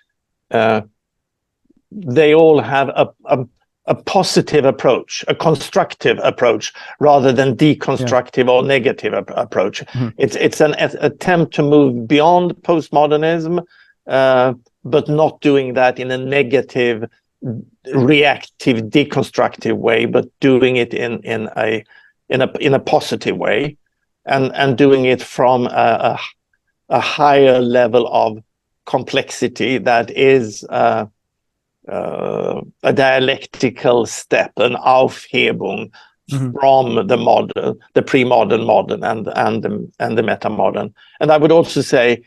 they all have a positive approach, a constructive approach, rather than deconstructive or negative approach. Mm-hmm. It's an attempt to move beyond postmodernism, but not doing that in a negative, reactive, deconstructive way, but doing it in a positive way, and doing it from a higher level of complexity that is a dialectical step, an Aufhebung from the modern, the pre-modern, modern, and the metamodern. And I would also say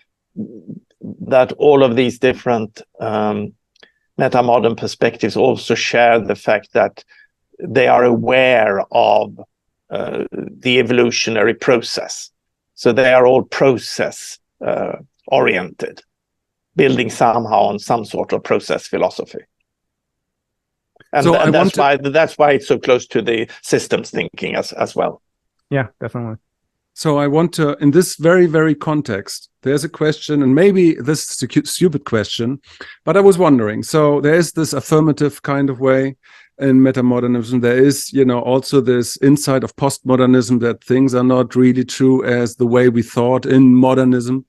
that all of these different metamodern perspectives also share the fact that they are aware of the evolutionary process. So they are all process oriented, building somehow on some sort of process philosophy. And, so and that's why it's so close to the systems thinking as well. Yeah, definitely. So I want to, in this very, very context, there's a question, and maybe this is a stupid question, but I was wondering, so there is this affirmative kind of way in metamodernism. There is, also this insight of postmodernism that things are not really true as the way we thought in modernism.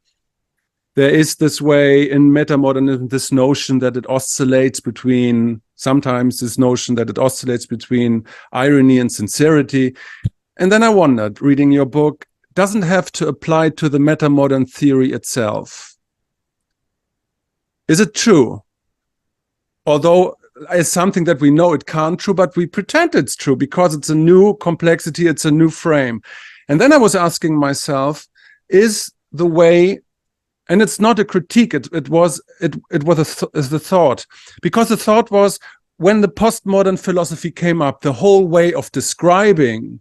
There is this way in metamodernism, this notion that it oscillates between, sometimes this notion that it oscillates between irony and sincerity. And then I wondered, reading your book, doesn't have to apply to the metamodern theory itself. Is it true? Although it's something that we know it can't true, but we pretend it's true because it's a new complexity, it's a new frame. And then I was asking myself, is the way and it's not a critique. It was the thought, because the thought was, when the postmodern philosophy came up, the whole way of describing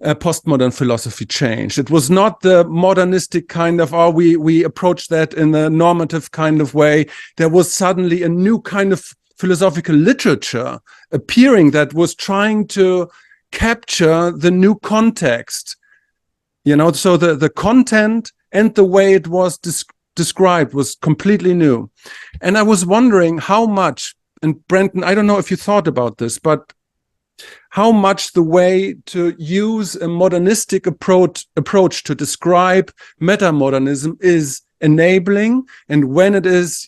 postmodern philosophy changed. It was not the modernistic kind of, we approach that in a normative kind of way. There was suddenly a new kind of philosophical literature appearing that was trying to capture the new context. So the content and the way it was described was completely new. And I was wondering how much, and Brenton, I don't know if you thought about this, but how much the way to use a modernistic approach to describe metamodernism is enabling, and when it is,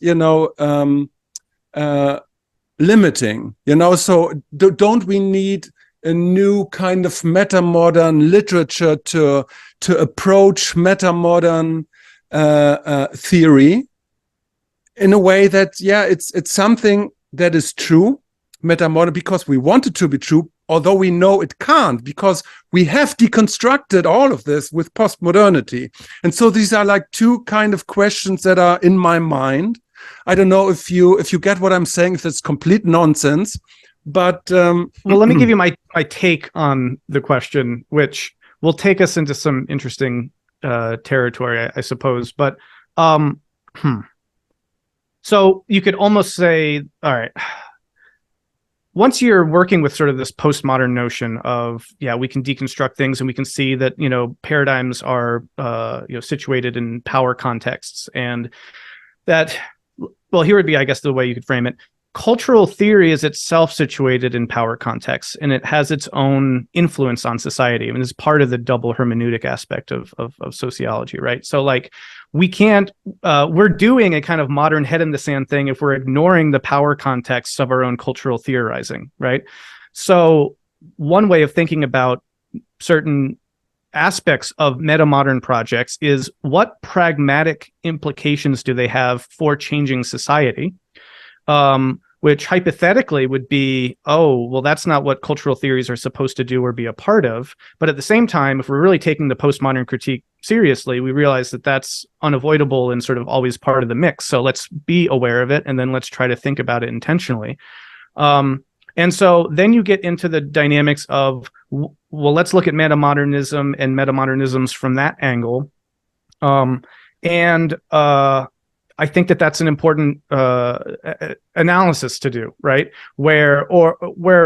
limiting. So don't we need a new kind of metamodern literature to approach metamodern theory in a way that, it's something that is true, metamodern, because we want it to be true, although we know it can't, because we have deconstructed all of this with postmodernity. And so these are like two kind of questions that are in my mind. I don't know if you get what I'm saying, if it's complete nonsense, but well, let me give you my take on the question, which will take us into some interesting territory, I suppose. But so you could almost say, all right, once you're working with sort of this postmodern notion of, we can deconstruct things, and we can see that, paradigms are, situated in power contexts, and that, well, here would be, I guess, the way you could frame it. Cultural theory is itself situated in power contexts, and it has its own influence on society. I mean, it's part of the double hermeneutic aspect of sociology, right? So, like, we can't, we're doing a kind of modern head in the sand thing if we're ignoring the power contexts of our own cultural theorizing, right? So one way of thinking about certain aspects of metamodern projects is, what pragmatic implications do they have for changing society? Which hypothetically would be, that's not what cultural theories are supposed to do or be a part of. But at the same time, if we're really taking the postmodern critique seriously, we realize that that's unavoidable and sort of always part of the mix. So let's be aware of it, and then let's try to think about it intentionally. And so then you get into the dynamics of, let's look at metamodernism and metamodernisms from that angle. I think that that's an important analysis to do, right? Where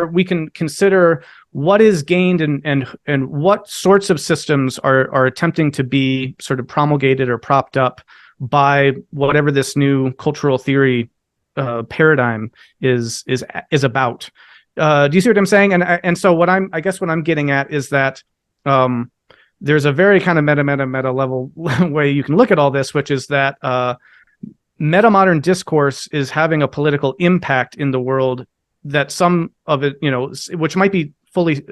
we can consider what is gained and what sorts of systems are attempting to be sort of promulgated or propped up by whatever this new cultural theory paradigm is about. Do you see what I'm saying? And so what I'm getting at is that there's a very kind of meta level way you can look at all this, which is that metamodern discourse is having a political impact in the world that some of it, which might be fully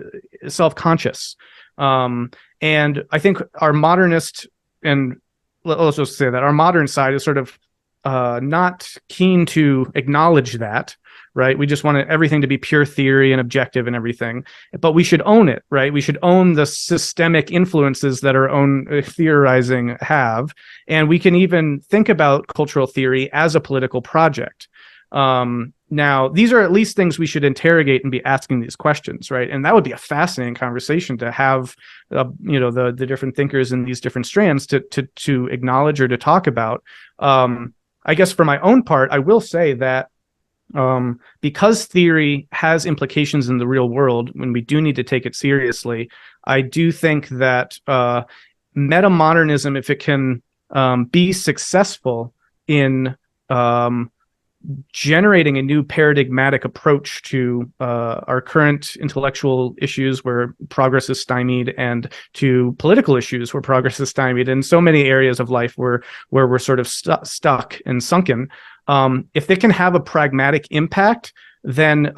self-conscious. And I think our modernist, and let's just say that our modern side is sort of not keen to acknowledge that, right? We just want everything to be pure theory and objective and everything, but we should own it, right? We should own the systemic influences that our own theorizing have. And we can even think about cultural theory as a political project. Now, these are at least things we should interrogate and be asking these questions, right? And that would be a fascinating conversation to have, the different thinkers in these different strands to acknowledge or to talk about. I guess for my own part, I will say that because theory has implications in the real world, when we do need to take it seriously, I do think that metamodernism, if it can be successful in generating a new paradigmatic approach to our current intellectual issues where progress is stymied, and to political issues where progress is stymied, in so many areas of life where we're sort of stuck and sunken. If they can have a pragmatic impact, then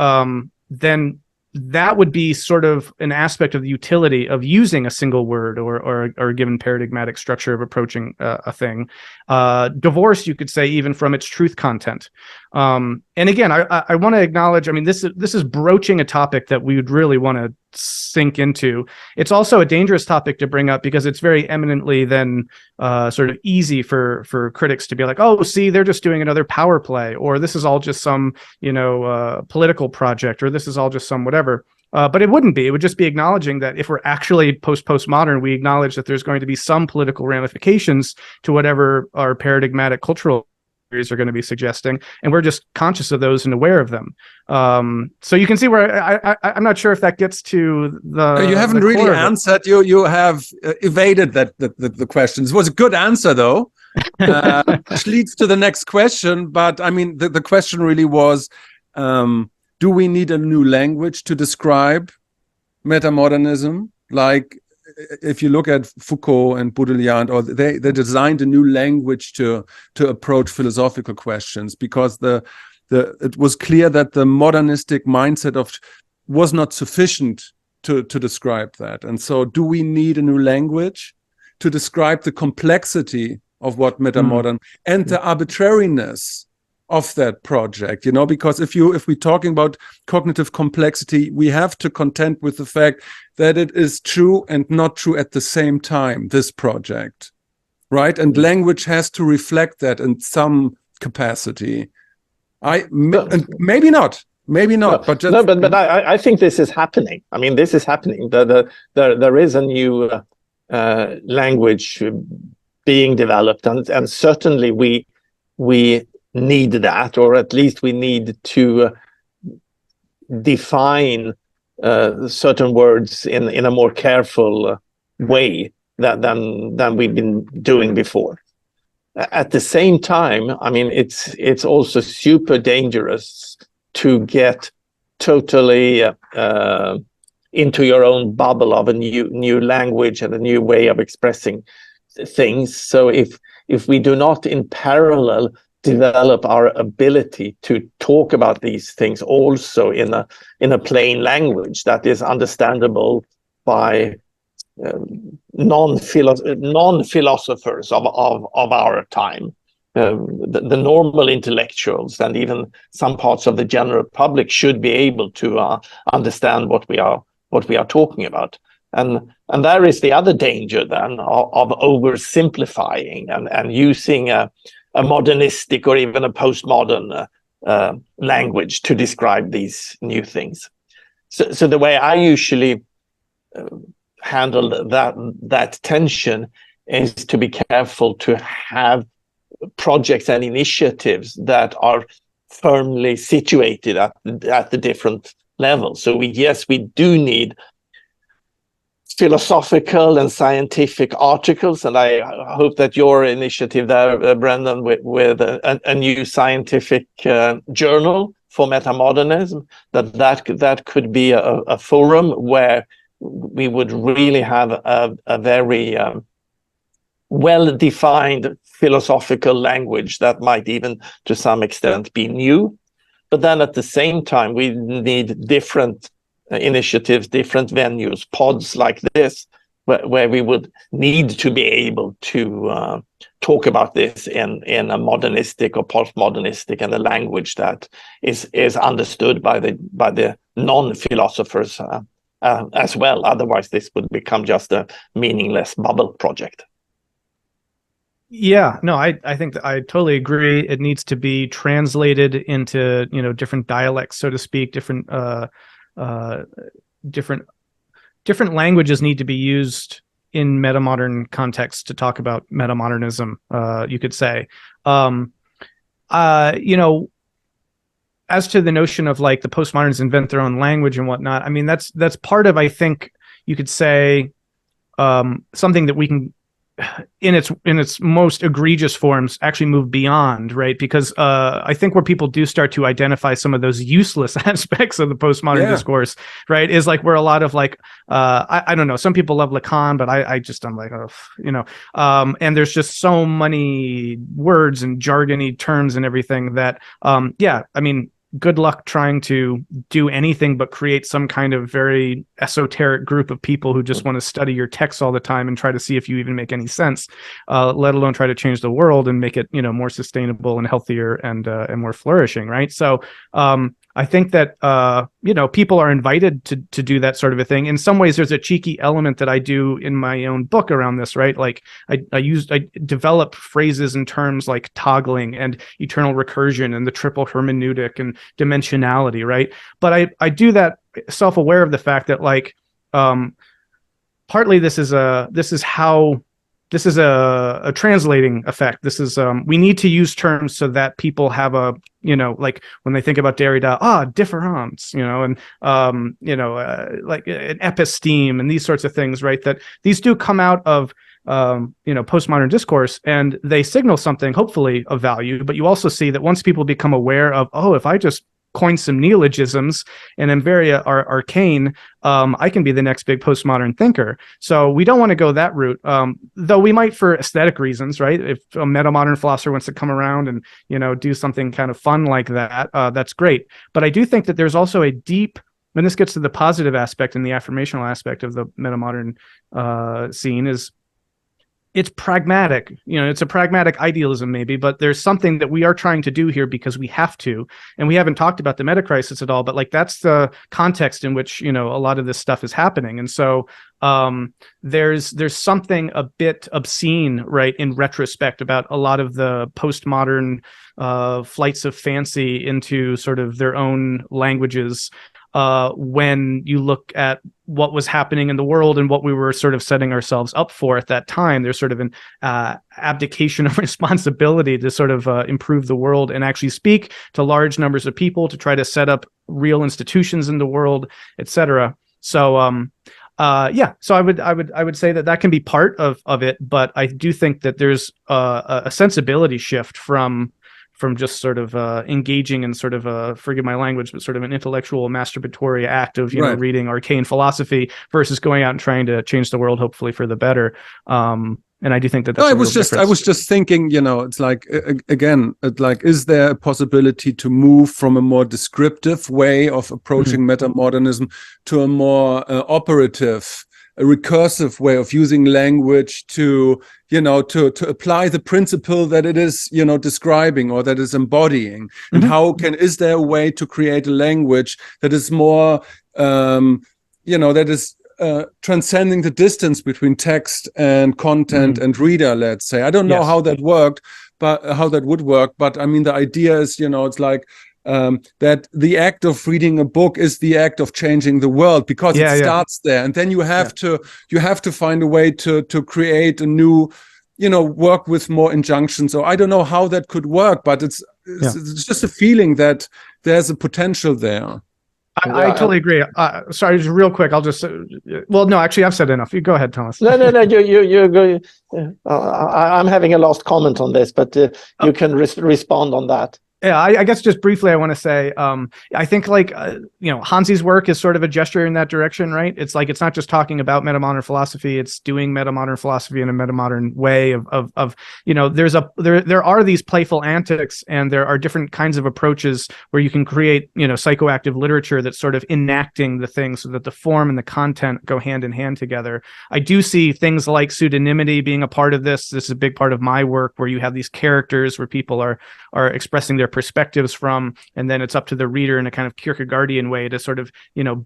that would be sort of an aspect of the utility of using a single word or a given paradigmatic structure of approaching a thing. Divorced, you could say, even from its truth content. And again, I want to acknowledge, I mean, this is broaching a topic that we would really want to sink into. It's also a dangerous topic to bring up because it's very eminently then sort of easy for critics to be like, oh, see, they're just doing another power play, or this is all just some, political project, or this is all just some whatever. But it wouldn't be. It would just be acknowledging that if we're actually postmodern, we acknowledge that there's going to be some political ramifications to whatever our paradigmatic cultural are going to be suggesting, and we're just conscious of those and aware of them. So you can see where I'm not sure if that gets to the. You haven't really answered. You have evaded the questions. It was a good answer though, which leads to the next question. But I mean, the question really was, do we need a new language to describe metamodernism? Like, if you look at Foucault and Baudrillard, or they designed a new language to approach philosophical questions, because it was clear that the modernistic mindset was not sufficient to describe that. And so, do we need a new language to describe the complexity of what metamodern and the arbitrariness of that project, because if we're talking about cognitive complexity, we have to contend with the fact that it is true and not true at the same time, this project, right? And language has to reflect that in some capacity. Maybe not, but just... but I think this is happening. I mean, this is happening. There is a new language being developed, and certainly we need that, or at least we need to define certain words in a more careful way than we've been doing before. At the same time, I mean, it's also super dangerous to get totally into your own bubble of a new language and a new way of expressing things. So if we do not in parallel develop our ability to talk about these things also in a plain language that is understandable by non-philosophers of our time, the normal intellectuals, and even some parts of the general public should be able to understand what we are talking about. And there is the other danger then of oversimplifying and using a modernistic or even a postmodern language to describe these new things. So the way I usually handle that tension is to be careful to have projects and initiatives that are firmly situated at the different levels. So we do need philosophical and scientific articles, and I hope that your initiative there, Brendan, with a new scientific journal for metamodernism, that could be a forum where we would really have a very well-defined philosophical language that might even to some extent be new. But then at the same time, we need different initiatives, different venues, pods like this, where we would need to be able to talk about this in a modernistic or postmodernistic and a language that is understood by the non-philosophers as well. Otherwise, this would become just a meaningless bubble project. Yeah, no, I think that I totally agree. It needs to be translated into different dialects, so to speak, different languages need to be used in metamodern context to talk about metamodernism, you could say. As to the notion of like the postmoderns invent their own language and whatnot, I mean, that's part of, I think you could say, something that we can, in its most egregious forms, actually move beyond, right? Because I think where people do start to identify some of those useless aspects of the postmodern discourse, right, is like where a lot of like I don't know, some people love Lacan, but I'm like, and there's just so many words and jargony terms and everything that I mean, good luck trying to do anything but create some kind of very esoteric group of people who just want to study your texts all the time and try to see if you even make any sense, let alone try to change the world and make it, more sustainable and healthier and more flourishing, right? So I think that people are invited to do that sort of a thing. In some ways, there's a cheeky element that I do in my own book around this, right? Like I develop phrases and terms like toggling and eternal recursion and the triple hermeneutic and dimensionality, right? But I do that self-aware of the fact that partly this is a translating effect. This is we need to use terms so that people have a, like when they think about Derrida, différance, and like an episteme and these sorts of things, right? That these do come out of postmodern discourse, and they signal something hopefully of value. But you also see that once people become aware of, if I just coin some neologisms and am very arcane, I can be the next big postmodern thinker. So we don't want to go that route, though we might for aesthetic reasons, right? If a metamodern philosopher wants to come around and, do something kind of fun like that, that's great. But I do think that there's also a deep, when this gets to the positive aspect and the affirmational aspect of the metamodern scene, is it's pragmatic, it's a pragmatic idealism maybe, but there's something that we are trying to do here because we have to. And we haven't talked about the meta crisis at all, but that's the context in which, a lot of this stuff is happening. And so there's something a bit obscene, right, in retrospect about a lot of the postmodern flights of fancy into sort of their own languages. When you look at what was happening in the world and what we were sort of setting ourselves up for at that time, there's sort of an abdication of responsibility to sort of improve the world and actually speak to large numbers of people to try to set up real institutions in the world, etc. So so I would say that can be part of it, but I do think that there's a sensibility shift from just sort of engaging in sort of forgive my language, but sort of an intellectual masturbatory act of reading arcane philosophy versus going out and trying to change the world, hopefully for the better. And I do think that that's I was just thinking, it's like, again, is there a possibility to move from a more descriptive way of approaching metamodernism to a more operative, a recursive way of using language to apply the principle that it is, describing or that is embodying? And is there a way to create a language that is more, that is transcending the distance between text and content and reader, let's say. I don't know how that would work, but I mean, the idea is, it's like, that the act of reading a book is the act of changing the world, because it starts there, and then you have to find a way to create a new, work with more injunctions. So I don't know how that could work, but it's just a feeling that there's a potential there. I totally agree. Sorry, just real quick. I'll just no, actually, I've said enough. You go ahead, Tomas. No. You go. I'm having a last comment on this, but you can respond on that. Yeah, I guess just briefly, I want to say, I think Hansi's work is sort of a gesture in that direction, right? It's like, it's not just talking about metamodern philosophy, it's doing metamodern philosophy in a metamodern way there are these playful antics, and there are different kinds of approaches where you can create, psychoactive literature that's sort of enacting the thing so that the form and the content go hand in hand together. I do see things like pseudonymity being a part of this. This is a big part of my work, where you have these characters where people are expressing their perspectives from, and then it's up to the reader in a kind of Kierkegaardian way to sort of,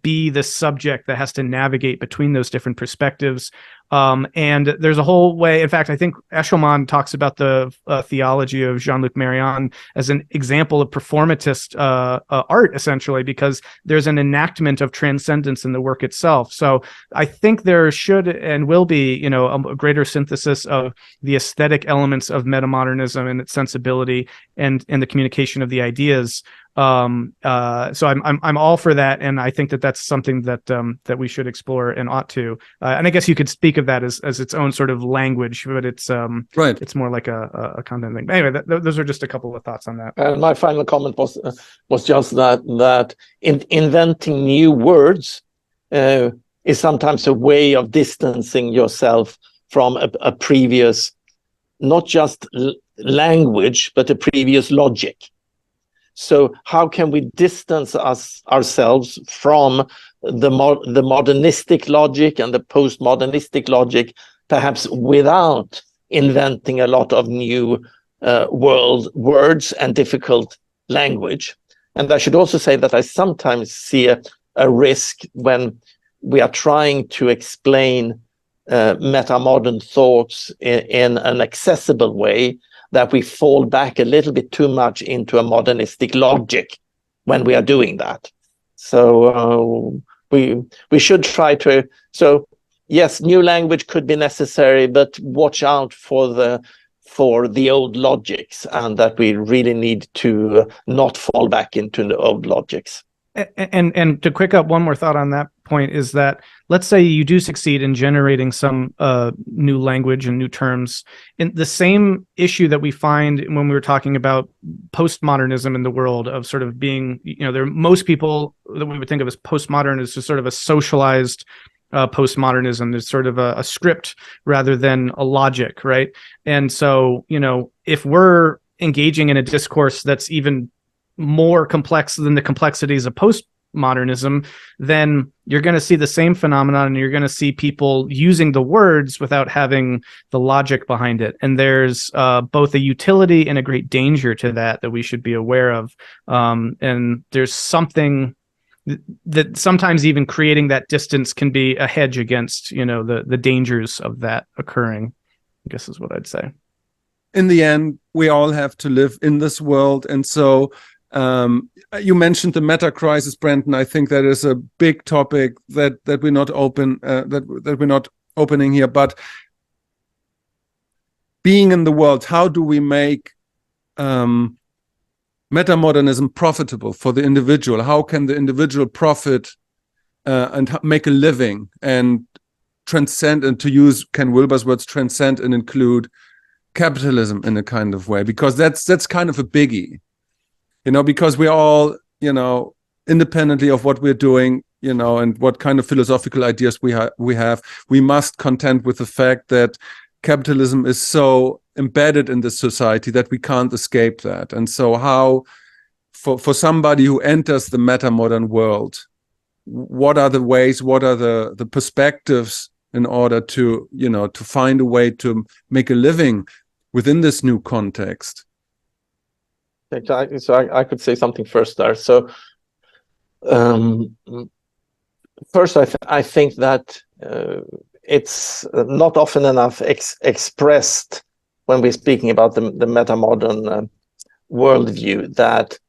be the subject that has to navigate between those different perspectives. And there's a whole way, in fact, I think Eshelman talks about the theology of Jean-Luc Marion as an example of performatist art, essentially, because there's an enactment of transcendence in the work itself. So I think there should and will be, a greater synthesis of the aesthetic elements of metamodernism and its sensibility and the communication of the ideas. So I'm all for that, and I think that that's something that we should explore and ought to. And I guess you could speak of that as its own sort of language, but it's right. It's more like a content thing. But anyway, those are just a couple of thoughts on that. My final comment was just that inventing new words is sometimes a way of distancing yourself from a previous, not just language, but a previous logic. So how can we distance ourselves from the modernistic logic and the postmodernistic logic, perhaps without inventing a lot of new words and difficult language? And I should also say that I sometimes see a risk when we are trying to explain metamodern thoughts in an accessible way, that we fall back a little bit too much into a modernistic logic when we are doing that. So we should try to. So yes, new language could be necessary, but watch out for the old logics, and that we really need to not fall back into the old logics. And to quick up one more thought on that point is that, let's say you do succeed in generating some new language and new terms. In the same issue that we find when we were talking about postmodernism in the world of sort of being, most people that we would think of as postmodern is just sort of a socialized postmodernism. There's sort of a script rather than a logic, right? And so, if we're engaging in a discourse that's even more complex than the complexities of postmodernism, then you're going to see the same phenomenon, and you're going to see people using the words without having the logic behind it. And there's both a utility and a great danger to that we should be aware of. And there's something that sometimes even creating that distance can be a hedge against, the dangers of that occurring, I guess is what I'd say. In the end, we all have to live in this world. And so you mentioned the meta crisis, Brendan. I think that is a big topic that we're not that we're not opening here. But being in the world, how do we make metamodernism profitable for the individual? How can the individual profit and make a living and transcend, and to use Ken Wilber's words, transcend and include capitalism in a kind of way? Because that's kind of a biggie. Because we're all, independently of what we're doing, and what kind of philosophical ideas we have, we must contend with the fact that capitalism is so embedded in this society that we can't escape that. And so how, for somebody who enters the metamodern world, what are the ways, what are the perspectives in order to, to find a way to make a living within this new context? So I could say something first there. So first, I think that it's not often enough expressed when we're speaking about the metamodern worldview, that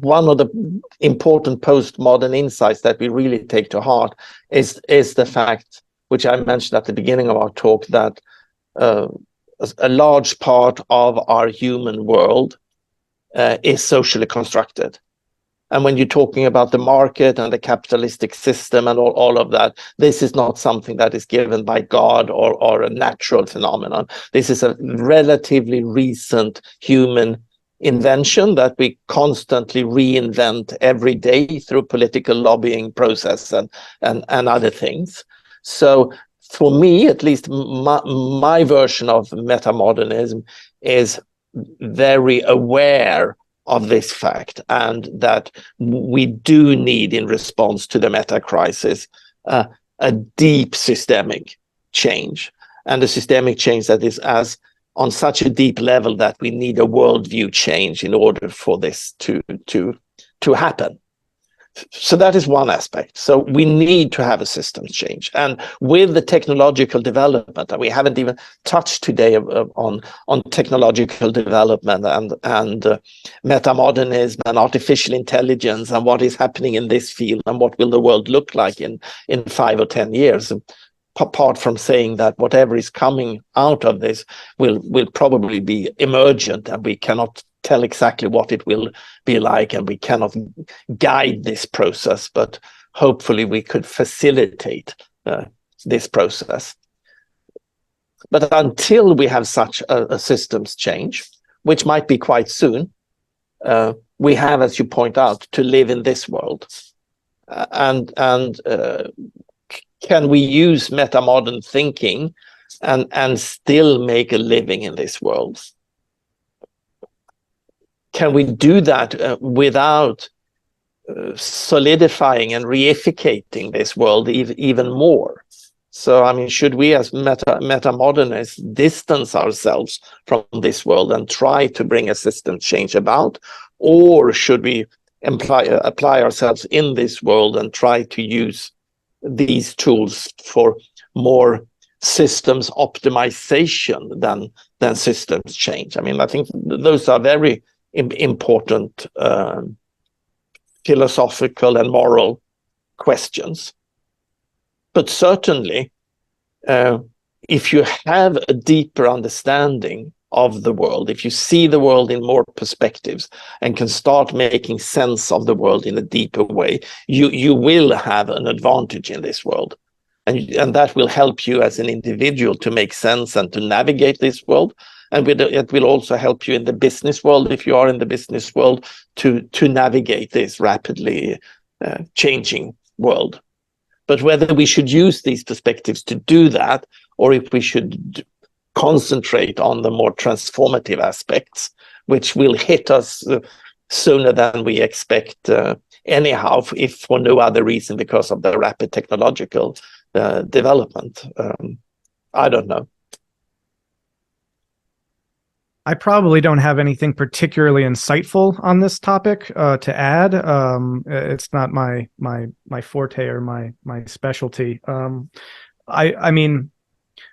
one of the important postmodern insights that we really take to heart is the fact, which I mentioned at the beginning of our talk, that a large part of our human world is socially constructed. And when you're talking about the market and the capitalistic system and all of that, this is not something that is given by God or a natural phenomenon. This is a relatively recent human invention that we constantly reinvent every day through political lobbying process and other things. So for me, at least my version of metamodernism is very aware of this fact, and that we do need, in response to the meta crisis, a deep systemic change, and a systemic change that is on such a deep level that we need a worldview change in order for this to happen. So that is one aspect. So we need to have a systems change, and with the technological development, and we haven't even touched today on technological development and metamodernism and artificial intelligence and what is happening in this field, and what will the world look like in 5 or 10 years. Apart from saying that whatever is coming out of this will probably be emergent, and we cannot tell exactly what it will be like, and we cannot guide this process, but hopefully we could facilitate this process. But until we have such a systems change, which might be quite soon, we have, as you point out, to live in this world. And can we use metamodern thinking and still make a living in this world? can we do that without solidifying and reificating this world even more? So, I mean, should we as metamodernists distance ourselves from this world and try to bring a system change about? Or should we apply ourselves in this world and try to use these tools for more systems optimization than systems change? I mean, I think those are very important philosophical and moral questions. But certainly, if you have a deeper understanding of the world, if you see the world in more perspectives and can start making sense of the world in a deeper way, you will have an advantage in this world. And that will help you as an individual to make sense and to navigate this world. And it will also help you in the business world, if you are in the business world, to navigate this rapidly changing world. But whether we should use these perspectives to do that, or if we should concentrate on the more transformative aspects, which will hit us sooner than we expect anyhow, if for no other reason because of the rapid technological development. I don't know. I probably don't have anything particularly insightful on this topic to add. It's not my forte or my specialty. I mean,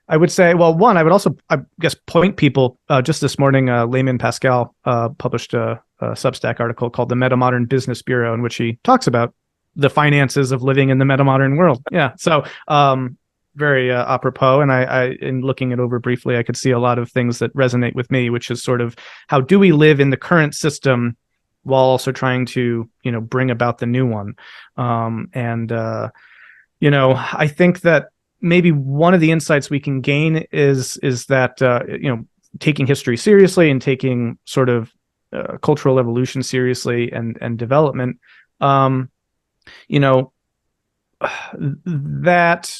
I would say, well, one, I would also, I guess, point people. Just this morning, Layman Pascal published a Substack article called "The Metamodern Business Bureau," in which he talks about the finances of living in the metamodern world. Yeah, so very apropos. And I, in looking it over briefly, I could see a lot of things that resonate with me, which is sort of how do we live in the current system while also trying to, bring about the new one. I think that maybe one of the insights we can gain is that, taking history seriously and taking sort of cultural evolution seriously and development, that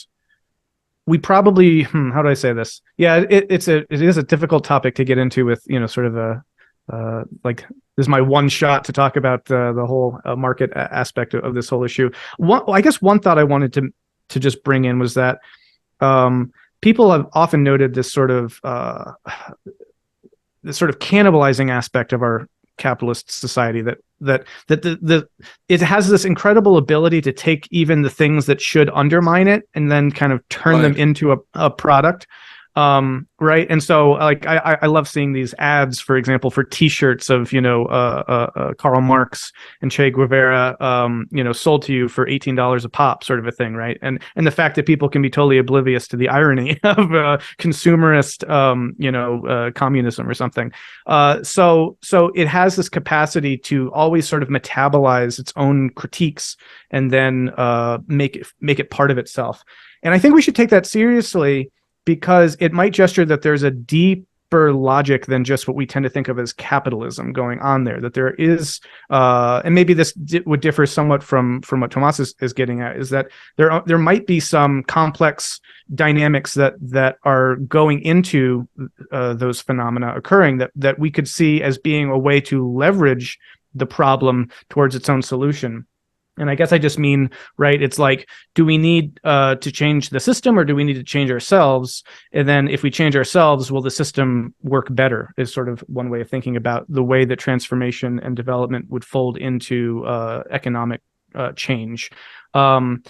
we probably, how do I say this? Yeah, it is a difficult topic to get into with, sort of like this is my one shot to talk about the whole market aspect of this whole issue. I guess one thought I wanted to just bring in was that people have often noted this sort of cannibalizing aspect of our capitalist society, that it has this incredible ability to take even the things that should undermine it and then kind of turn them into a product. Right. And so like, I love seeing these ads, for example, for t-shirts of, Karl Marx and Che Guevara, sold to you for $18 a pop, sort of a thing. Right. And the fact that people can be totally oblivious to the irony of consumerist, communism or something. So it has this capacity to always sort of metabolize its own critiques and then make it part of itself. And I think we should take that seriously, because it might gesture that there's a deeper logic than just what we tend to think of as capitalism going on there, that there is, and maybe this would differ somewhat from what Tomas is getting at, is that there might be some complex dynamics that are going into those phenomena occurring that we could see as being a way to leverage the problem towards its own solution. And I guess I just mean, right, it's like, do we need to change the system, or do we need to change ourselves? And then if we change ourselves, will the system work better, is sort of one way of thinking about the way that transformation and development would fold into economic change. One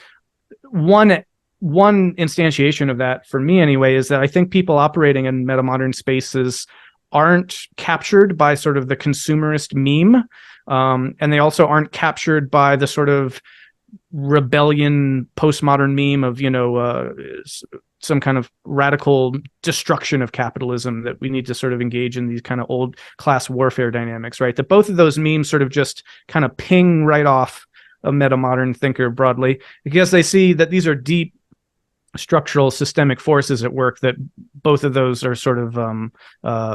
instantiation of that, for me anyway, is that I think people operating in metamodern spaces aren't captured by sort of the consumerist meme. And they also aren't captured by the sort of rebellion postmodern meme of, some kind of radical destruction of capitalism, that we need to sort of engage in these kind of old class warfare dynamics, right? That both of those memes sort of just kind of ping right off a metamodern thinker broadly, because they see that these are deep structural systemic forces at work, that both of those are sort of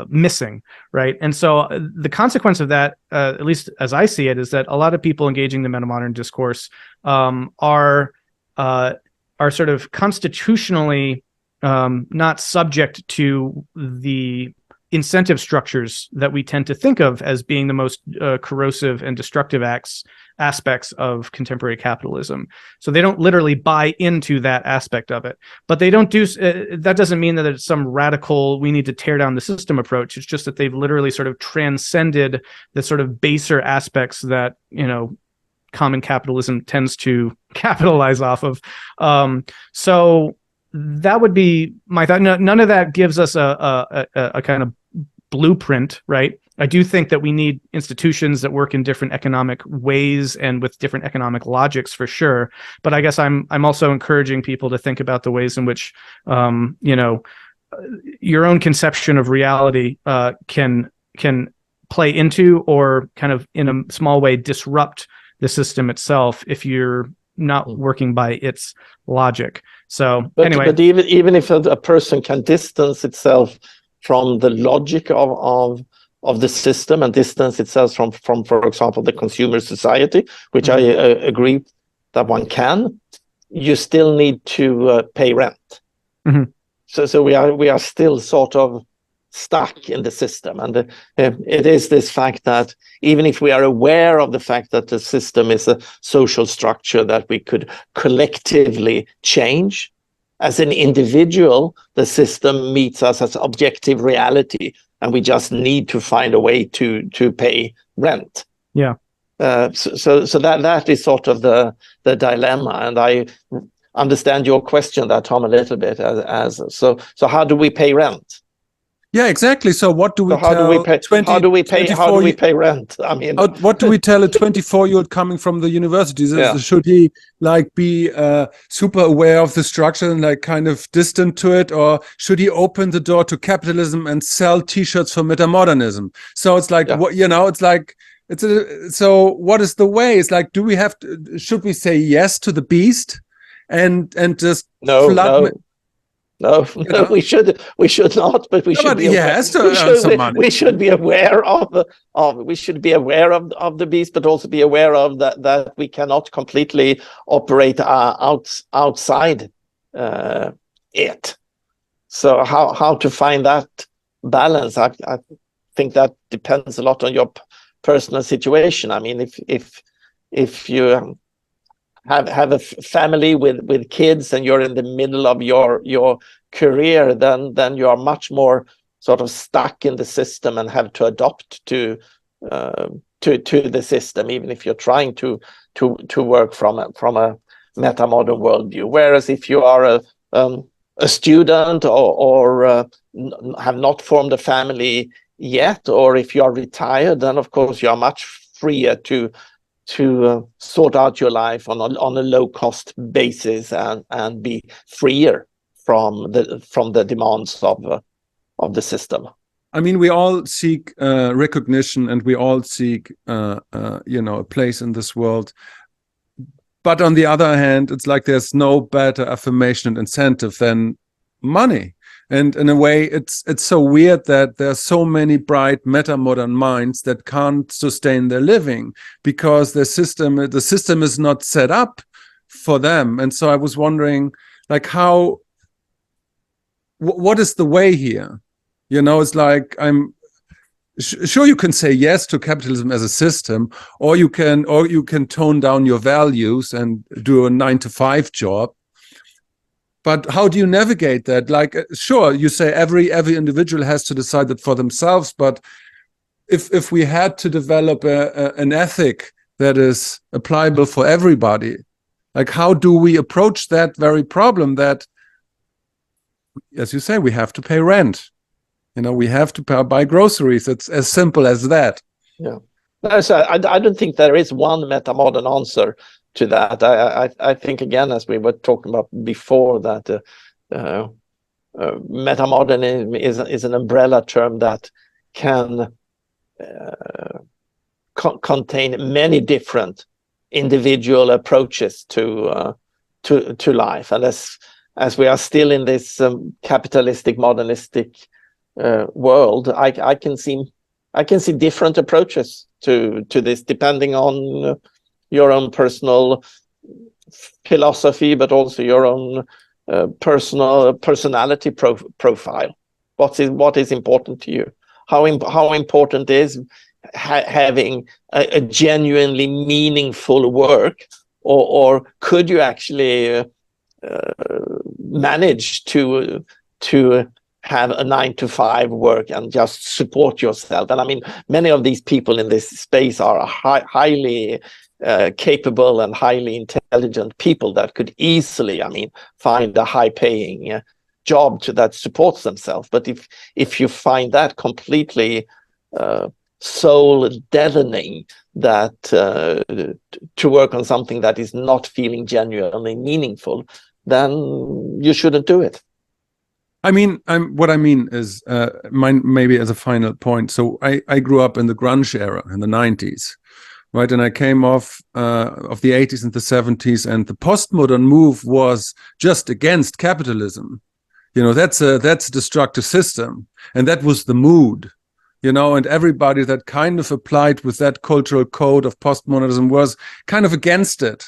missing, right? And so the consequence of that, at least as I see it, is that a lot of people engaging the metamodern discourse are sort of constitutionally not subject to the incentive structures that we tend to think of as being the most corrosive and destructive aspects of contemporary capitalism. So they don't literally buy into that aspect of it, but they don't do that doesn't mean that it's some radical we need to tear down the system approach. It's just that they've literally sort of transcended the sort of baser aspects that, you know, common capitalism tends to capitalize off of. So that would be my thought. No, none of that gives us a kind of blueprint, right? I do think that we need institutions that work in different economic ways and with different economic logics for sure. But I guess I'm also encouraging people to think about the ways in which, you know, your own conception of reality can play into, or kind of in a small way disrupt the system itself if you're not working by its logic. So anyway, but even if a person can distance itself from the logic of the system and distance itself from, for example, the consumer society, which I agree that one can, you still need to pay rent. So we are still sort of stuck in the system, and it is this fact that even if we are aware of the fact that the system is a social structure that we could collectively change, as an individual, the system meets us as objective reality, and we just need to find a way to pay rent. Yeah. So that is sort of the dilemma, and I understand your question there, Tom, a little bit as so how do we pay rent? Yeah, exactly. So what do we how do we pay rent? I mean, what do we tell a 24-year-old coming from the university? Should he like be super aware of the structure and like kind of distant to it, or should he open the door to capitalism and sell T-shirts for Metamodernism? So it's like what, you know, it's like so what is the way? It's like, do we have to, should we say yes to the beast and just No, we should not. But we should be. We should be aware of the beast, but also be aware of that we cannot completely operate outside it. So how to find that balance? I think that depends a lot on your personal situation. I mean, if you have a family with kids and you're in the middle of your career, then you are much more sort of stuck in the system and have to adopt to the system, even if you're trying to work from a metamodern worldview. Whereas if you are a student or have not formed a family yet, or if you are retired, then of course you are much freer to sort out your life on a low cost basis and be freer from the demands of the system. I mean, we all seek recognition, and we all seek a place in this world. But on the other hand, it's like there's no better affirmation and incentive than money. And in a way, it's so weird that there are so many bright metamodern minds that can't sustain their living because the system is not set up for them. And so I was wondering, like, what is the way here? You know, it's like I'm sure you can say yes to capitalism as a system, or you can tone down your values and do a 9-to-5 job. But how do you navigate that? Like, sure, you say every individual has to decide that for themselves. But if we had to develop an ethic that is applicable for everybody, like, how do we approach that very problem that, as you say, we have to pay rent? You know, we have to buy groceries. It's as simple as that. Yeah. So I don't think there is one metamodern answer to that. I think, again, as we were talking about before, that metamodernism is an umbrella term that can contain many different individual approaches to life. And as we are still in this capitalistic, modernistic world, I can see different approaches to this, depending on your own personal philosophy, but also your own personality profile. What is important to you? how important is having a genuinely meaningful work, or could you actually manage to have a 9-to-5 work and just support yourself? And I mean, many of these people in this space are highly capable and highly intelligent people that could easily, I mean, find a high-paying job that supports themselves. But if you find that completely soul deadening, that to work on something that is not feeling genuinely meaningful, then you shouldn't do it. I mean, what I mean is, maybe as a final point. So I grew up in the grunge era in the 90s, right? And I came off of the 80s and the 70s, and the postmodern move was just against capitalism. You know, that's a destructive system, and that was the mood. You know, and everybody that kind of applied with that cultural code of postmodernism was kind of against it.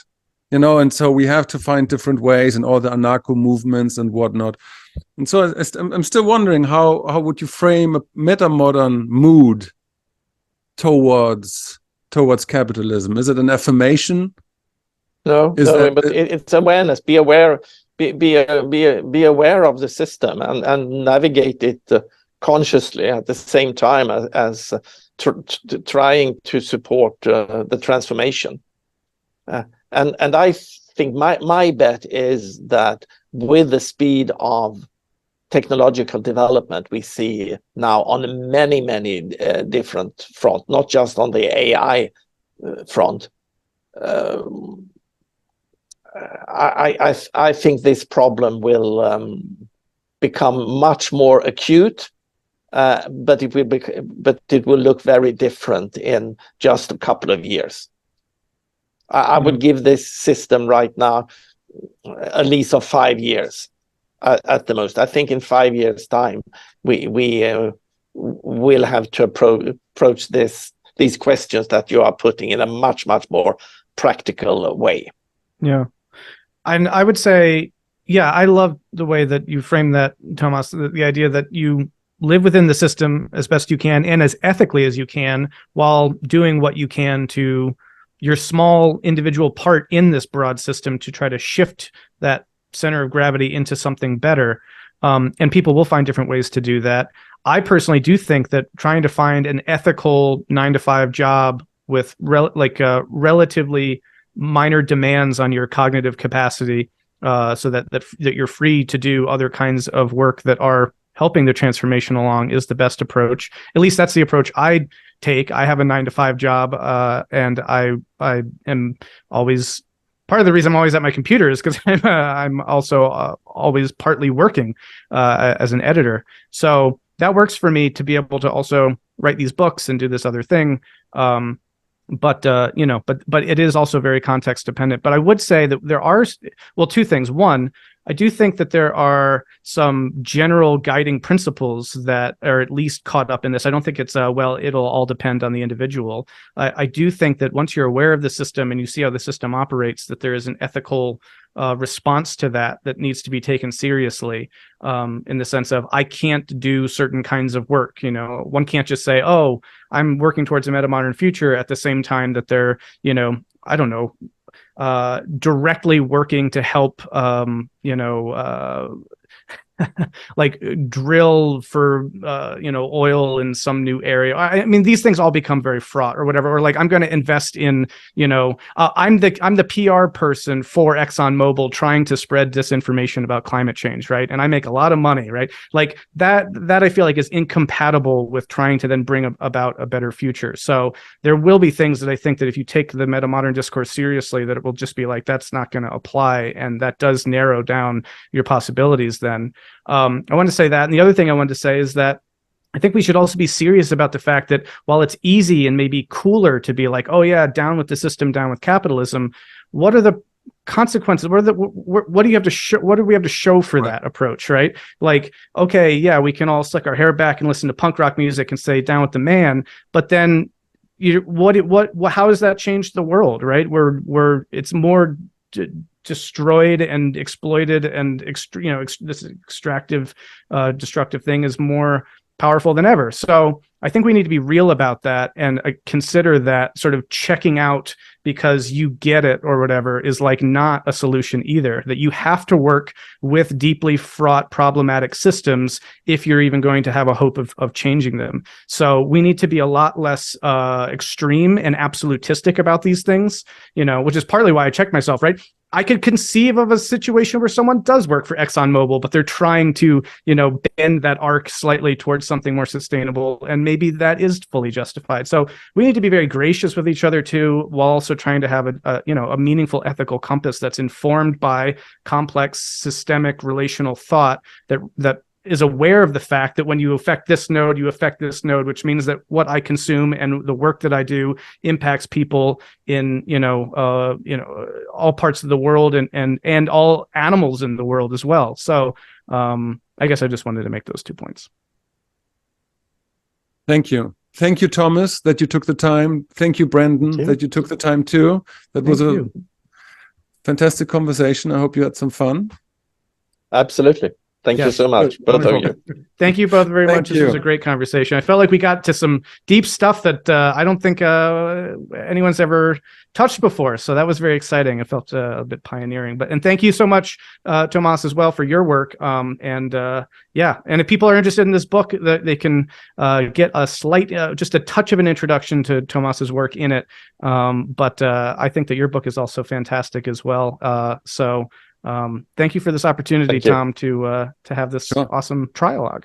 You know, and so we have to find different ways, and all the anarcho movements and whatnot. And so I'm still wondering, how would you frame a metamodern mood towards capitalism? Is it an affirmation? No, but it's awareness. Be aware. Be aware of the system and navigate it consciously at the same time as trying to support the transformation. And I think my bet is that with the speed of technological development we see now on many different fronts, not just on the AI front, I think this problem will become much more acute, but it will look very different in just a couple of years. I would give this system right now a lease of 5 years at the most. I think in 5 years' time we will have to approach these questions that you are putting in a much more practical way. Yeah, and I would say, yeah, I love the way that you frame that, Tomas. The idea that you live within the system as best you can and as ethically as you can, while doing what you can to your small individual part in this broad system to try to shift that center of gravity into something better. And people will find different ways to do that. I personally do think that trying to find an ethical 9-to-5 job with relatively minor demands on your cognitive capacity, so that you're free to do other kinds of work that are helping the transformation along, is the best approach. At least that's the approach I take. I have a 9-to-5 job, and I am always, part of the reason I'm always at my computer is because I'm also always partly working as an editor. So that works for me to be able to also write these books and do this other thing. But it is also very context dependent. But I would say that there are, well, two things. One, I do think that there are some general guiding principles that are at least caught up in this. I don't think it's it'll all depend on the individual. I do think that once you're aware of the system and you see how the system operates, that there is an ethical response to that needs to be taken seriously, in the sense of, I can't do certain kinds of work. You know, one can't just say, oh, I'm working towards a metamodern future at the same time that they're, I don't know, directly working to help, like drill for oil in some new area. I mean, these things all become very fraught or whatever. Or like, I'm going to invest in, I'm the PR person for ExxonMobil trying to spread disinformation about climate change, right? And I make a lot of money, right? Like that I feel like is incompatible with trying to then bring about a better future. So there will be things that I think that if you take the metamodern discourse seriously, that it will just be like, that's not going to apply, and that does narrow down your possibilities then. I wanted to say that. And the other thing I wanted to say is that I think we should also be serious about the fact that while it's easy and maybe cooler to be like, oh yeah, down with the system, down with capitalism, what are the consequences? What do you have to show? What do we have to show for that approach, right? Like, okay, yeah, we can all slick our hair back and listen to punk rock music and say down with the man, but then how does that change the world, right? Where it's more destroyed and exploited, and this extractive, destructive thing is more powerful than ever. So I think we need to be real about that and consider that sort of checking out because you get it or whatever is like not a solution either, that you have to work with deeply fraught problematic systems if you're even going to have a hope of changing them. So we need to be a lot less extreme and absolutistic about these things, which is partly why I checked myself, right? I could conceive of a situation where someone does work for ExxonMobil, but they're trying to, bend that arc slightly towards something more sustainable. And maybe that is fully justified. So we need to be very gracious with each other too, while also trying to have a meaningful ethical compass that's informed by complex systemic relational thought that is aware of the fact that when you affect this node, you affect this node, which means that what I consume and the work that I do impacts people in, all parts of the world and all animals in the world as well. So I guess I just wanted to make those 2 points. Thank you. Thank you, Thomas, that you took the time. Thank you, Brandon, that you took the time too. That was a fantastic conversation. I hope you had some fun. Absolutely. Thank you so much, both of you. Thank you both very much. This was a great conversation. I felt like we got to some deep stuff that I don't think anyone's ever touched before. So that was very exciting. It felt a bit pioneering. And thank you so much, Tomas, as well, for your work. And if people are interested in this book, they can get a slight, just a touch of an introduction to Tomas's work in it. But I think that your book is also fantastic as well. Thank you for this opportunity, Tom, to have this awesome trialogue.